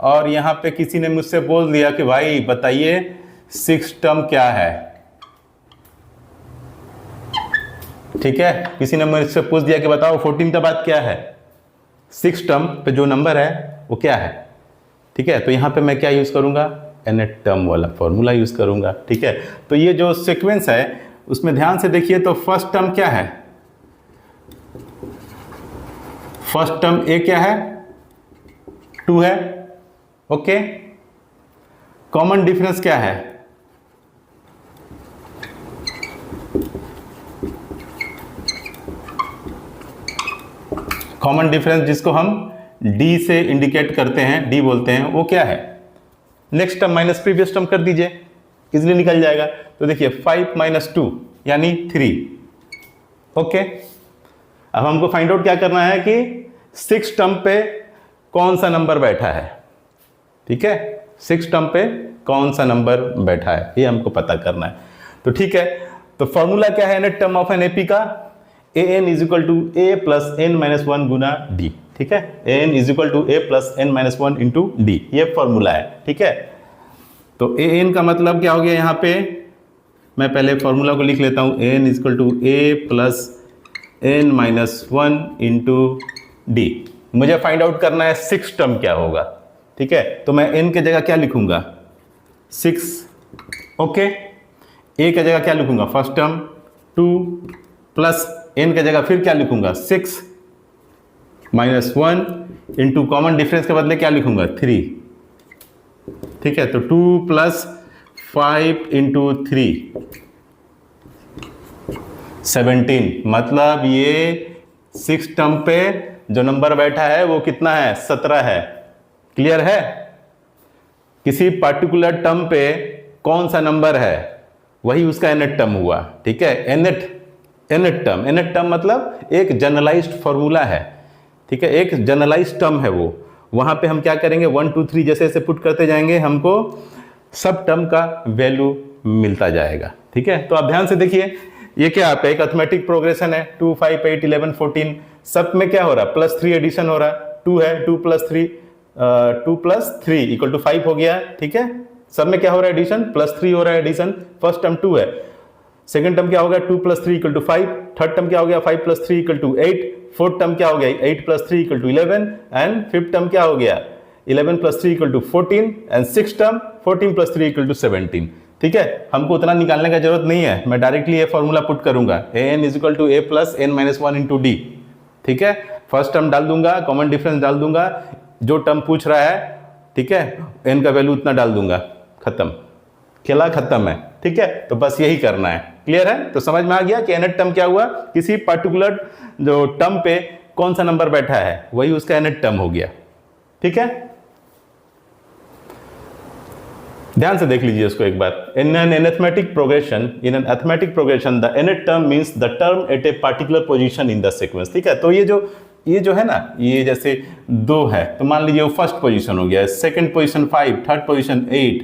[SPEAKER 1] और यहाँ पे किसी ने मुझसे बोल दिया कि भाई बताइए सिक्स टर्म क्या है, ठीक है। किसी ने मुझसे पूछ दिया कि बताओ 14 के बाद क्या है, सिक्स टर्म पे जो नंबर है वो क्या है, ठीक है। तो यहाँ पे मैं क्या यूज करूंगा, nth टर्म वाला फॉर्मूला यूज करूंगा, ठीक है। तो ये जो सीक्वेंस है उसमें ध्यान से देखिए, तो फर्स्ट टर्म क्या है, फर्स्ट टर्म ए क्या है 2 है, ओके। कॉमन डिफरेंस क्या है? कॉमन डिफरेंस जिसको हम डी से इंडिकेट करते हैं, डी बोलते हैं, वो क्या है? Next term minus previous term कर दीजिए, इजिली निकल जाएगा। तो देखिए 5 - 2 यानी 3। ओके, अब हमको फाइंड आउट क्या करना है कि 6 टर्म पे कौन सा नंबर बैठा है। ठीक है, 6 टर्म पे कौन सा नंबर बैठा है ये हमको पता करना है। तो ठीक है, तो फॉर्मूला क्या है nth term of an AP का? an equal to A plus N minus one गुना डी। ठीक है, an equal to A plus N minus one into D, ये फॉर्मूला है। ठीक है, तो an का मतलब क्या हो गया यहाँ पे? मैं पहले फॉर्मूला को लिख लेता हूँ, an equal to A plus N minus one into D. मुझे फाइंड आउट करना है 6 टर्म क्या होगा। ठीक है, तो मैं n के जगह क्या लिखूंगा? 6। ओके, a के जगह क्या लिखूंगा? फर्स्ट टर्म 2 प्लस n के जगह फिर क्या लिखूंगा? 6 माइनस 1 इंटू कॉमन डिफरेंस के बदले क्या लिखूंगा? 3। ठीक है, तो 2 प्लस 5 इंटू 3 17। मतलब ये 6 टर्म पे जो नंबर बैठा है वो कितना है? 17 है। क्लियर है? किसी पर्टिकुलर टर्म पे कौन सा नंबर है वही उसका nth टर्म हुआ। ठीक है, nth टर्म मतलब एक जनरलाइज्ड फॉर्मूला है। ठीक है, एक जनरलाइज्ड टर्म है वो। वहां पे हम क्या करेंगे? 1 2 3 जैसे जैसे पुट करते जाएंगे हमको सब टर्म का वैल्यू मिलता जाएगा। ठीक है, तो आप ध्यान से देखिए, ये क्या आपका एक अर्थमेटिक प्रोग्रेशन है। 2 5 8 11 14 सब में क्या हो रहा है? +3 एडिशन हो रहा है। 2 है, 2 + 3 इक्वल टू 5 हो गया। ठीक है, सब में क्या हो रहा है? एडिशन, +3 हो रहा है एडिशन। फर्स्ट टर्म 2 है, सेकंड टर्म क्या हो गया? 2 + 3 इक्वल टू 5। थर्ड टर्म क्या हो गया? 5 + 3 इक्वल टू 8। फोर्थ टर्म क्या हो गया? 8 + 3 equal to 11। And fifth term क्या हो गया? 11 + 3 equal to 14। And six term 14 + 3 equal to 17। ठीक है, हमको उतना निकालने का जरूरत नहीं है, मैं डायरेक्टली ये फॉर्मूला पुट करूंगा, an equal to a plus N minus one into D. ठीक है, फर्स्ट टर्म डाल दूंगा, कॉमन डिफरेंस डाल दूंगा, जो टर्म पूछ रहा है, ठीक है, n का वैल्यू उतना डाल दूंगा, खत्म, खेला खत्म है। ठीक है, तो बस यही करना है। क्लियर है? तो समझ में आ गया कि nth टर्म क्या हुआ? किसी पर्टिकुलर जो टर्म पे कौन सा नंबर बैठा है वही उसका nth टर्म हो गया। ठीक है, ध्यान से देख लीजिए उसको एक बार। In an arithmetic progression, in an arithmetic progression the nth term means the term at a particular position in the sequence. ठीक है, तो ये जो है ना, ये जैसे 2 है तो मान लीजिए वो फर्स्ट पोजीशन हो गया, second position 5, third position 8,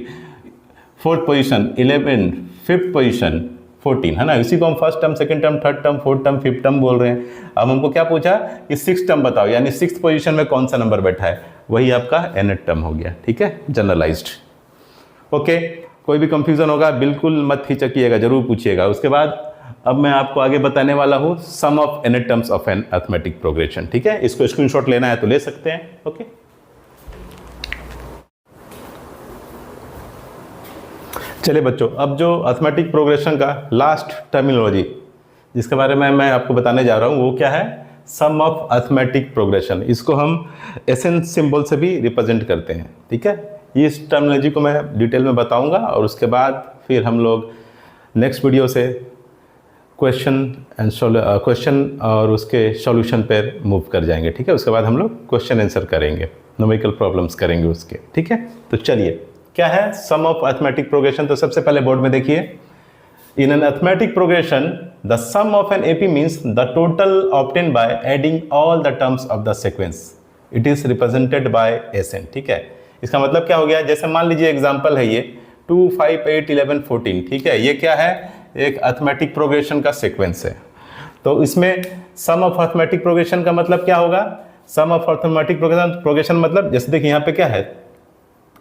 [SPEAKER 1] fourth position 11, fifth position 14, है ना। इसी को हम first term, second term, third term, fourth term, fifth term बोल रहे हैं। अब हमको क्या पूछा कि सिक्स टर्म बताओ, यानी सिक्स पोजीशन में कौन सा नंबर बैठा है, वही आपका nth टर्म हो गया। ठीक है, जनरलाइज्ड। ओके, कोई भी कंफ्यूजन होगा बिल्कुल मत हिचकिएगा, जरूर पूछिएगा। उसके बाद अब मैं आपको आगे बताने वाला हूं sum of nth terms of an arithmetic progression. ठीक है, इसको स्क्रीनशॉट लेना है तो ले सकते हैं। ओके, चलिए बच्चों, अब जो अरिथमेटिक प्रोग्रेशन का लास्ट टर्मिनोलॉजी जिसके बारे में मैं आपको बताने जा रहा हूं वो क्या है? सम ऑफ अरिथमेटिक प्रोग्रेशन। इसको हम SN सिंबल से भी रिप्रेजेंट करते हैं। ठीक है, इस टर्मिनोलॉजी को मैं डिटेल में बताऊंगा और उसके बाद फिर हम लोग नेक्स्ट वीडियो से क्वेश्चन और उसके सॉल्यूशन पर मूव कर जाएंगे। ठीक है, उसके बाद हम लोग क्वेश्चन आंसर करेंगे, न्यूमेरिकल प्रॉब्लम्स करेंगे उसके। ठीक है, तो चलिए, क्या है सम ऑफ अरिथमेटिक प्रोग्रेशन? तो सबसे पहले बोर्ड में देखिए, in an arithmetic progression the sum of an AP means the total obtain by adding all the terms of the sequence. It is represented by SN। ठीक है, इसका मतलब क्या हो गया? जैसे मान लीजिए एग्जांपल है ये 2 5 8 11 14। ठीक है, ये क्या है? एक अरिथमेटिक प्रोग्रेशन का सीक्वेंस है। तो इसमें सम ऑफ अरिथमेटिक प्रोग्रेशन का मतलब क्या होगा? सम ऑफ अरिथमेटिक प्रोग्रेशन मतलब जैसे देखिए यहाँ पे क्या है,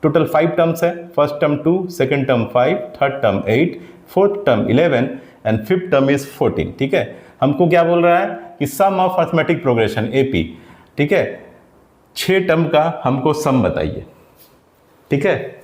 [SPEAKER 1] टोटल 5 टर्म्स है। First term 2, second term 5, third term 8, fourth term 11 and fifth term is 14। ठीक है, हमको क्या बोल रहा है कि सम ऑफ अरिथमेटिक प्रोग्रेशन AP। ठीक है, 6 टर्म का हमको सम बताइए। ठीक है,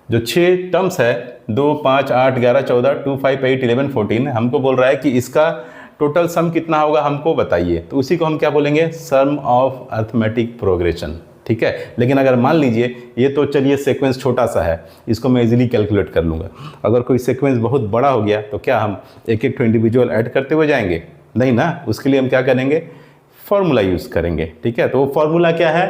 [SPEAKER 1] जो 6 टर्म्स है 2 5 8 11 14 2 5 8 11 14, हमको बोल रहा है कि इसका टोटल सम कितना होगा हमको बताइए। तो उसी को हम क्या बोलेंगे? सम ऑफ अरिथमेटिक प्रोग्रेशन। ठीक है। लेकिन अगर मान लीजिए ये तो चलिए सीक्वेंस छोटा सा है, इसको मैं इजीली कैलकुलेट कर लूँगा। अगर कोई सीक्वेंस बहुत बड़ा हो गया तो क्या हम एक एक तो इंडिविजुअल ऐड करते हुए जाएंगे? नहीं ना, उसके लिए हम क्या करेंगे, फॉर्मूला यूज़ करेंगे, ठीक है। तो वो फॉर्मूला क्या है,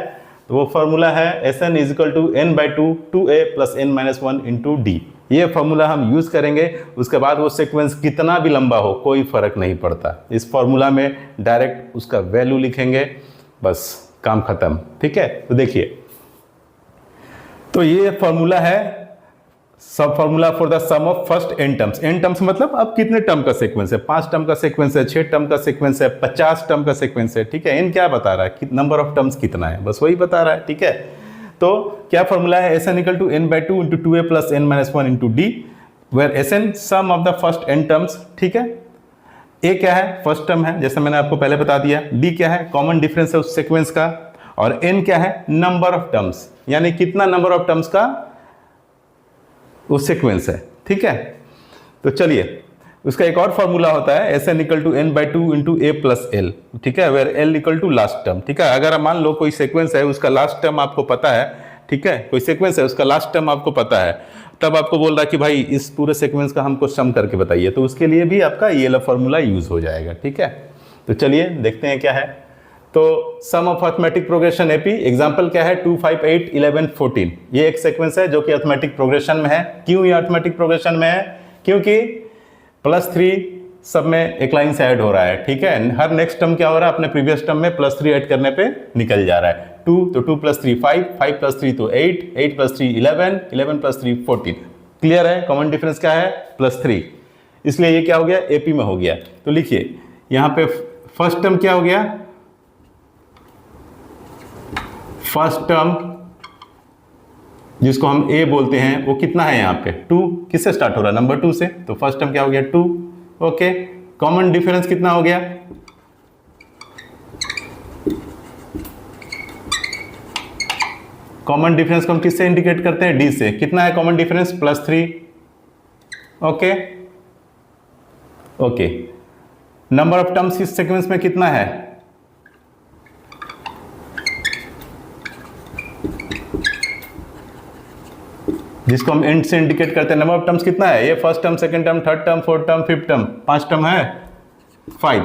[SPEAKER 1] तो वो फॉर्मूला है Sn is equal to n/2 2a plus n-1 into D. ये फॉर्मूला हम यूज़ करेंगे। उसके बाद वो सीक्वेंस कितना भी लंबा हो कोई फ़र्क नहीं पड़ता, इस फॉर्मूला में डायरेक्ट उसका वैल्यू लिखेंगे, बस काम खत्म, ठीक है। तो देखिए, तो ये फॉर्मूला है सब formula for the sum of first n terms. n terms मतलब अब कितने टर्म का सीक्वेंस है, 5 टर्म का सीक्वेंस है, 6 टर्म का सीक्वेंस है, 50 टर्म का सीक्वेंस है, ठीक है। n क्या बता रहा है कि नंबर ऑफ टर्म्स कितना है, बस वही बता रहा है, ठीक है। तो क्या फॉर्मूला है, Sn equal to n/2 into 2a plus n-1 into d, where Sn sum of the first n terms, ठीक है। a क्या है, फर्स्ट टर्म है, जैसे मैंने आपको पहले बता दिया। d क्या है, कॉमन डिफरेंस है उस सीक्वेंस का। और n क्या है, नंबर ऑफ टर्म्स, यानी कितना नंबर ऑफ टर्म्स का वो सीक्वेंस है, ठीक है। तो चलिए, उसका एक और फॉर्मूला होता है Sn equal to n/2 into a plus l, ठीक है, where l equal to last term, ठीक है। अगर मान लो कोई सीक्वेंस है, उसका लास्ट टर्म आपको पता है, ठीक है, कोई सीक्वेंस है उसका लास्ट टर्म आपको पता है, तब आपको बोल रहा है कि भाई इस पूरे सीक्वेंस का हमको सम करके बताइए, तो उसके लिए भी आपका ये वाला फॉर्मूला यूज हो जाएगा, ठीक है। तो चलिए देखते हैं क्या है। तो sum of arithmetic progression AP, example क्या है, 2 5 8 11 14। ये एक सीक्वेंस है जो कि अर्थमेटिक प्रोग्रेशन में है। क्यों ये अर्थमेटिक प्रोग्रेशन में है, क्योंकि +3 सब में एक लाइन से ऐड हो रहा है, ठीक है। हर नेक्स्ट टर्म क्या हो रहा है, अपने प्रीवियस टर्म में +3 ऐड करने पे निकल जा रहा है। 2 तो 2 + 3 5, 5 + 3 तो 8, 8 + 3 11, 11 + 3 14। क्लियर है, कॉमन डिफरेंस क्या है, +3, इसलिए ये क्या हो गया, एपी में हो गया। तो लिखिए यहाँ पे फर्स्ट टर्म क्या हो गया, फर्स्ट टर्म जिसको हम ए बोलते हैं वो कितना है, यहाँ पे 2, किससे स्टार्ट हो रहा है, नंबर 2 से, तो फर्स्ट टर्म क्या हो गया 2, ओके। कॉमन डिफरेंस कितना हो गया, कॉमन डिफरेंस को हम किससे इंडिकेट करते हैं, डी से। कितना है common difference, +3, okay okay. Number of terms इस सीक्वेंस में कितना है, जिसको हम एंड से इंडिकेट करते हैं, नंबर ऑफ टर्म्स कितना है, ये first term, second term, third term, fourth term, fifth term, 5 term है, 5,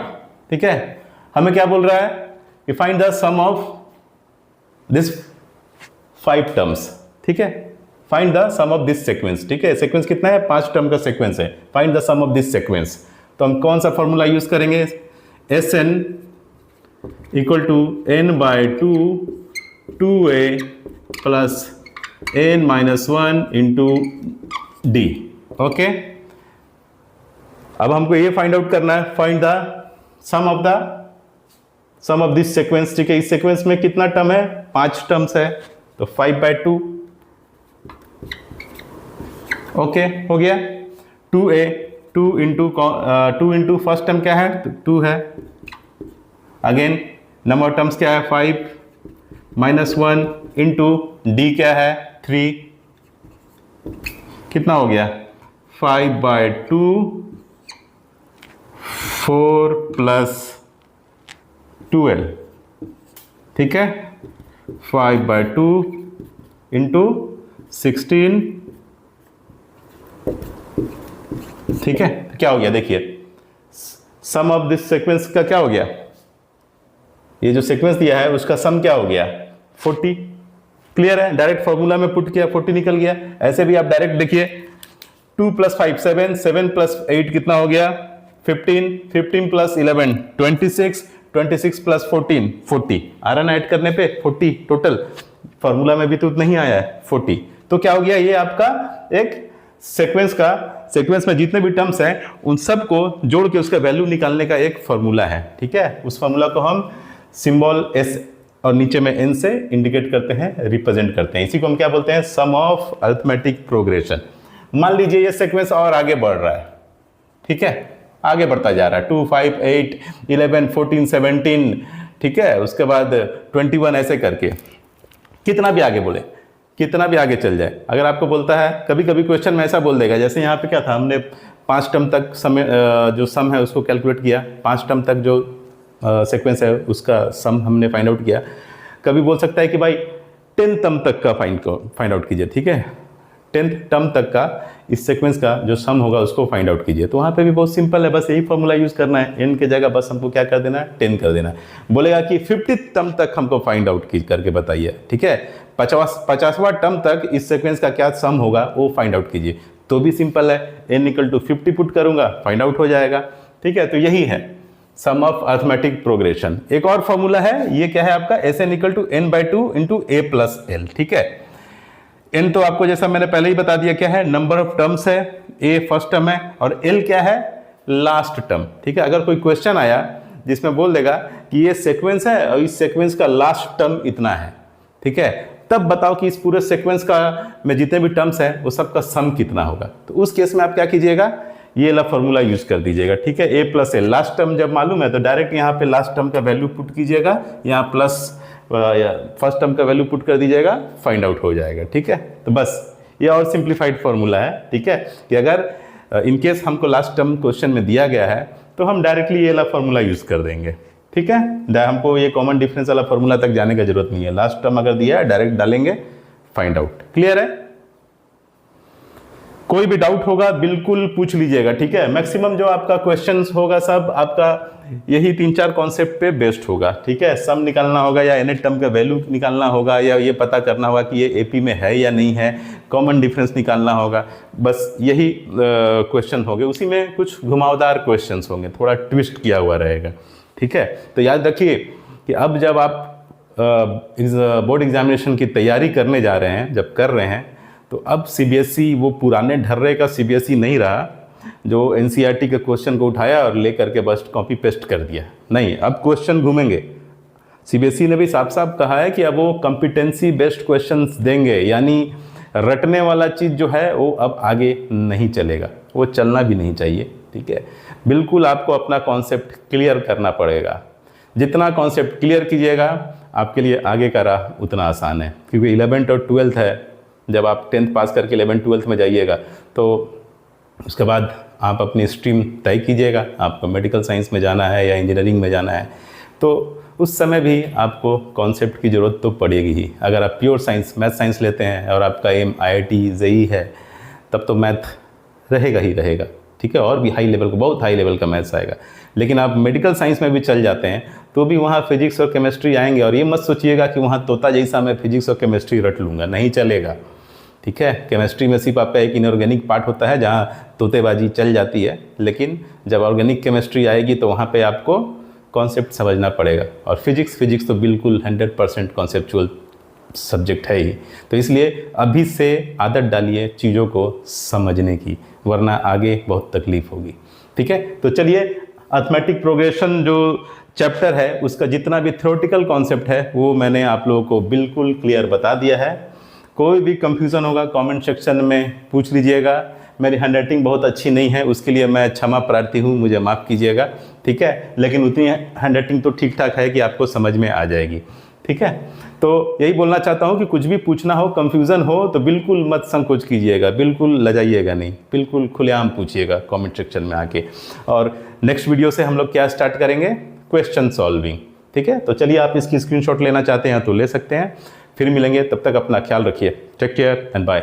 [SPEAKER 1] ठीक है। हमें क्या बोल रहा है कि find the sum of this 5 terms, ठीक है, find the sum of this sequence, ठीक है। सीक्वेंस कितना है, 5 टर्म का सीक्वेंस है, find the sum of this sequence. तो हम कौन सा फॉर्मूला यूज करेंगे, Sn equal to n/2 2a plus n-1 into d, okay. अब हमको ये फाइंड आउट करना है, find the sum of this sequence, ठीक है। इस सीक्वेंस में कितना टर्म है, 5 टर्म्स है, तो 5/2, ओके, हो गया। 2a 2 इंटू फर्स्ट टर्म क्या है, 2 है, अगेन नंबर ऑफ टर्म्स क्या है 5 -1 इंटू डी क्या है 3, कितना हो गया 5/2 4 + 12, ठीक है। 5/2 इंटू 16, ठीक है। तो क्या हो गया, देखिए सम ऑफ दिस सीक्वेंस का क्या हो गया, ये जो सीक्वेंस दिया है उसका सम क्या हो गया 40। क्लियर है, डायरेक्ट फॉर्मूला में पुट किया 40 निकल गया। ऐसे भी आप डायरेक्ट देखिए 2 + 5 7, 7 + 8 कितना हो गया 15, 15 + 11 26, 26 + 14 40, आ रहा ना ऐड करने पे 40 टोटल, फॉर्मूला में भी तो नहीं आया है 40। तो क्या हो गया, ये आपका एक सीक्वेंस में जितने भी टर्म्स हैं उन सब को जोड़ के उसका वैल्यू निकालने का एक फॉर्मूला है, ठीक है। उस फॉर्मूला को हम सिंबल S और नीचे में n से इंडिकेट करते हैं, रिप्रेजेंट करते हैं। इसी को हम क्या बोलते हैं, सम ऑफ अरिथमेटिक प्रोग्रेशन। मान लीजिए ये सीक्वेंस और आगे बढ़ रहा है, ठीक है, आगे बढ़ता जा रहा है 2 5 8 11 14 17, ठीक है, उसके बाद 21, ऐसे करके कितना भी आगे बोले, कितना भी आगे चल जाए। अगर आपको बोलता है, कभी कभी क्वेश्चन में ऐसा बोल देगा, जैसे यहाँ पे क्या था, हमने 5 टर्म तक समय जो सम है उसको कैलकुलेट किया, 5 टर्म तक जो सीक्वेंस है उसका सम हमने फाइंड आउट किया। कभी बोल सकता है कि भाई 10th टर्म तक का फाइंड आउट कीजिए, ठीक है। 10th टर्म तक का इस सीक्वेंस का जो सम होगा उसको फाइंड आउट कीजिए। तो वहाँ पे भी बहुत सिंपल है, बस यही फॉर्मूला यूज़ करना है। n के जगह बस हमको क्या कर देना है, 10 कर देना है। बोलेगा कि 50th टर्म तक हमको फाइंड आउट करके बताइए, ठीक है। 50वां टर्म तक इस सीक्वेंस का क्या सम होगा वो फाइंड आउट कीजिए। तो भी सिंपल है, n = 50 पुट करूँगा, फाइंड आउट हो जाएगा, ठीक है। तो यही है सम ऑफ अर्थमेटिक प्रोग्रेशन। एक और फॉर्मूला है, ये क्या है आपका, Sn = n/2 × a + l, ठीक है। n तो आपको जैसा मैंने पहले ही बता दिया क्या है, नंबर ऑफ टर्म्स है, a फर्स्ट टर्म है और l क्या है, लास्ट टर्म, ठीक है। अगर कोई क्वेश्चन आया जिसमें बोल देगा कि ये सीक्वेंस है और इस सीक्वेंस का लास्ट टर्म इतना है, ठीक है, तब बताओ कि इस पूरे सीक्वेंस का में जितने भी टर्म्स है वो सबका सम कितना होगा। तो उस केस में आप क्या कीजिएगा, ये वाला फॉर्मूला यूज कर दीजिएगा, ठीक है। a + l लास्ट टर्म जब मालूम है तो डायरेक्ट यहाँ पे लास्ट टर्म का वैल्यू पुट कीजिएगा, यहाँ प्लस फर्स्ट टर्म का वैल्यू पुट कर दीजिएगा, फाइंड आउट हो जाएगा, ठीक है। तो बस ये और सिंप्लीफाइड फॉर्मूला है, ठीक है, कि अगर इनकेस हमको लास्ट टर्म क्वेश्चन में दिया गया है तो हम डायरेक्टली ये वाला फॉर्मूला यूज कर देंगे, ठीक है। हमको ये कॉमन डिफरेंस वाला फॉर्मूला तक जाने की जरूरत नहीं है। लास्ट टर्म अगर दिया है डायरेक्ट डालेंगे, फाइंड आउट। क्लियर है? कोई भी डाउट होगा बिल्कुल पूछ लीजिएगा, ठीक है। मैक्सिमम जो आपका क्वेश्चंस होगा सब आपका यही 3-4 कॉन्सेप्ट पे बेस्ड होगा, ठीक है। सम निकालना होगा या nth टर्म का वैल्यू निकालना होगा या ये पता करना होगा कि ये एपी में है या नहीं है, कॉमन डिफरेंस निकालना होगा, बस यही क्वेश्चन होंगे। उसी में कुछ घुमावदार क्वेश्चंस होंगे, थोड़ा ट्विस्ट किया हुआ रहेगा, ठीक है। तो याद रखिए कि अब जब आप बोर्ड एग्जामिनेशन की तैयारी करने जा रहे हैं, जब कर रहे हैं, तो अब सीबीएसई वो पुराने ढर्रे का सीबीएसई नहीं रहा जो एनसीईआरटी के क्वेश्चन को उठाया और ले करके बस कॉपी पेस्ट कर दिया। नहीं, अब क्वेश्चन घूमेंगे। सीबीएसई ने भी साफ साफ कहा है कि अब वो कॉम्पिटेंसी बेस्ड क्वेश्चंस देंगे, यानी रटने वाला चीज़ जो है वो अब आगे नहीं चलेगा, वो चलना भी नहीं चाहिए, ठीक है। बिल्कुल आपको अपना कॉन्सेप्ट क्लियर करना पड़ेगा। जितना कॉन्सेप्ट क्लियर कीजिएगा आपके लिए आगे का राह उतना आसान है, क्योंकि 11th और 12th है। जब आप 10th पास करके 11th 12th में जाइएगा तो उसके बाद आप अपनी स्ट्रीम तय कीजिएगा, आपको मेडिकल साइंस में जाना है या इंजीनियरिंग में जाना है, तो उस समय भी आपको कॉन्सेप्ट की ज़रूरत तो पड़ेगी ही। अगर आप प्योर साइंस मैथ साइंस लेते हैं और आपका एम IIT JEE है, तब तो मैथ रहेगा ही रहेगा, ठीक है, और भी हाई लेवल का, बहुत हाई लेवल का मैथ्स आएगा। लेकिन आप मेडिकल साइंस में भी चल जाते हैं तो भी वहाँ फिजिक्स और केमिस्ट्री आएंगे, और ये मत सोचिएगा कि वहाँ तोता जैसा मैं फिजिक्स और केमिस्ट्री रट लूँगा, नहीं चलेगा, ठीक है। केमिस्ट्री में सिर्फ आपका एक इनऑर्गेनिक पार्ट होता है जहाँ तोतेबाजी चल जाती है, लेकिन जब ऑर्गेनिक केमिस्ट्री आएगी तो वहाँ पे आपको कॉन्सेप्ट समझना पड़ेगा। और फिजिक्स तो बिल्कुल 100% कॉन्सेप्चुअल सब्जेक्ट है ही। तो इसलिए अभी से आदत डालिए चीज़ों को समझने की, वरना आगे बहुत तकलीफ होगी, ठीक है। तो चलिए, अर्थमेटिक प्रोग्रेशन जो चैप्टर है उसका जितना भी थ्योरेटिकल कॉन्सेप्ट है वो मैंने आप लोगों को बिल्कुल क्लियर बता दिया है। कोई भी कंफ्यूजन होगा कमेंट सेक्शन में पूछ लीजिएगा। मेरी हैंडराइटिंग बहुत अच्छी नहीं है, उसके लिए मैं क्षमा प्रार्थी हूँ, मुझे माफ़ कीजिएगा, ठीक है। लेकिन उतनी हैंडराइटिंग तो ठीक ठाक है कि आपको समझ में आ जाएगी, ठीक है। तो यही बोलना चाहता हूँ कि कुछ भी पूछना हो, कंफ्यूजन हो तो बिल्कुल मत संकोच कीजिएगा, बिल्कुल लजाइएगा नहीं, बिल्कुल खुलेआम पूछिएगा कमेंट सेक्शन में आके। और नेक्स्ट वीडियो से हम लोग क्या स्टार्ट करेंगे, क्वेश्चन सॉल्विंग, ठीक है। तो चलिए, आप इसकी स्क्रीनशॉट लेना चाहते हैं तो ले सकते हैं। फिर मिलेंगे, तब तक अपना ख्याल रखिए। Take care and bye.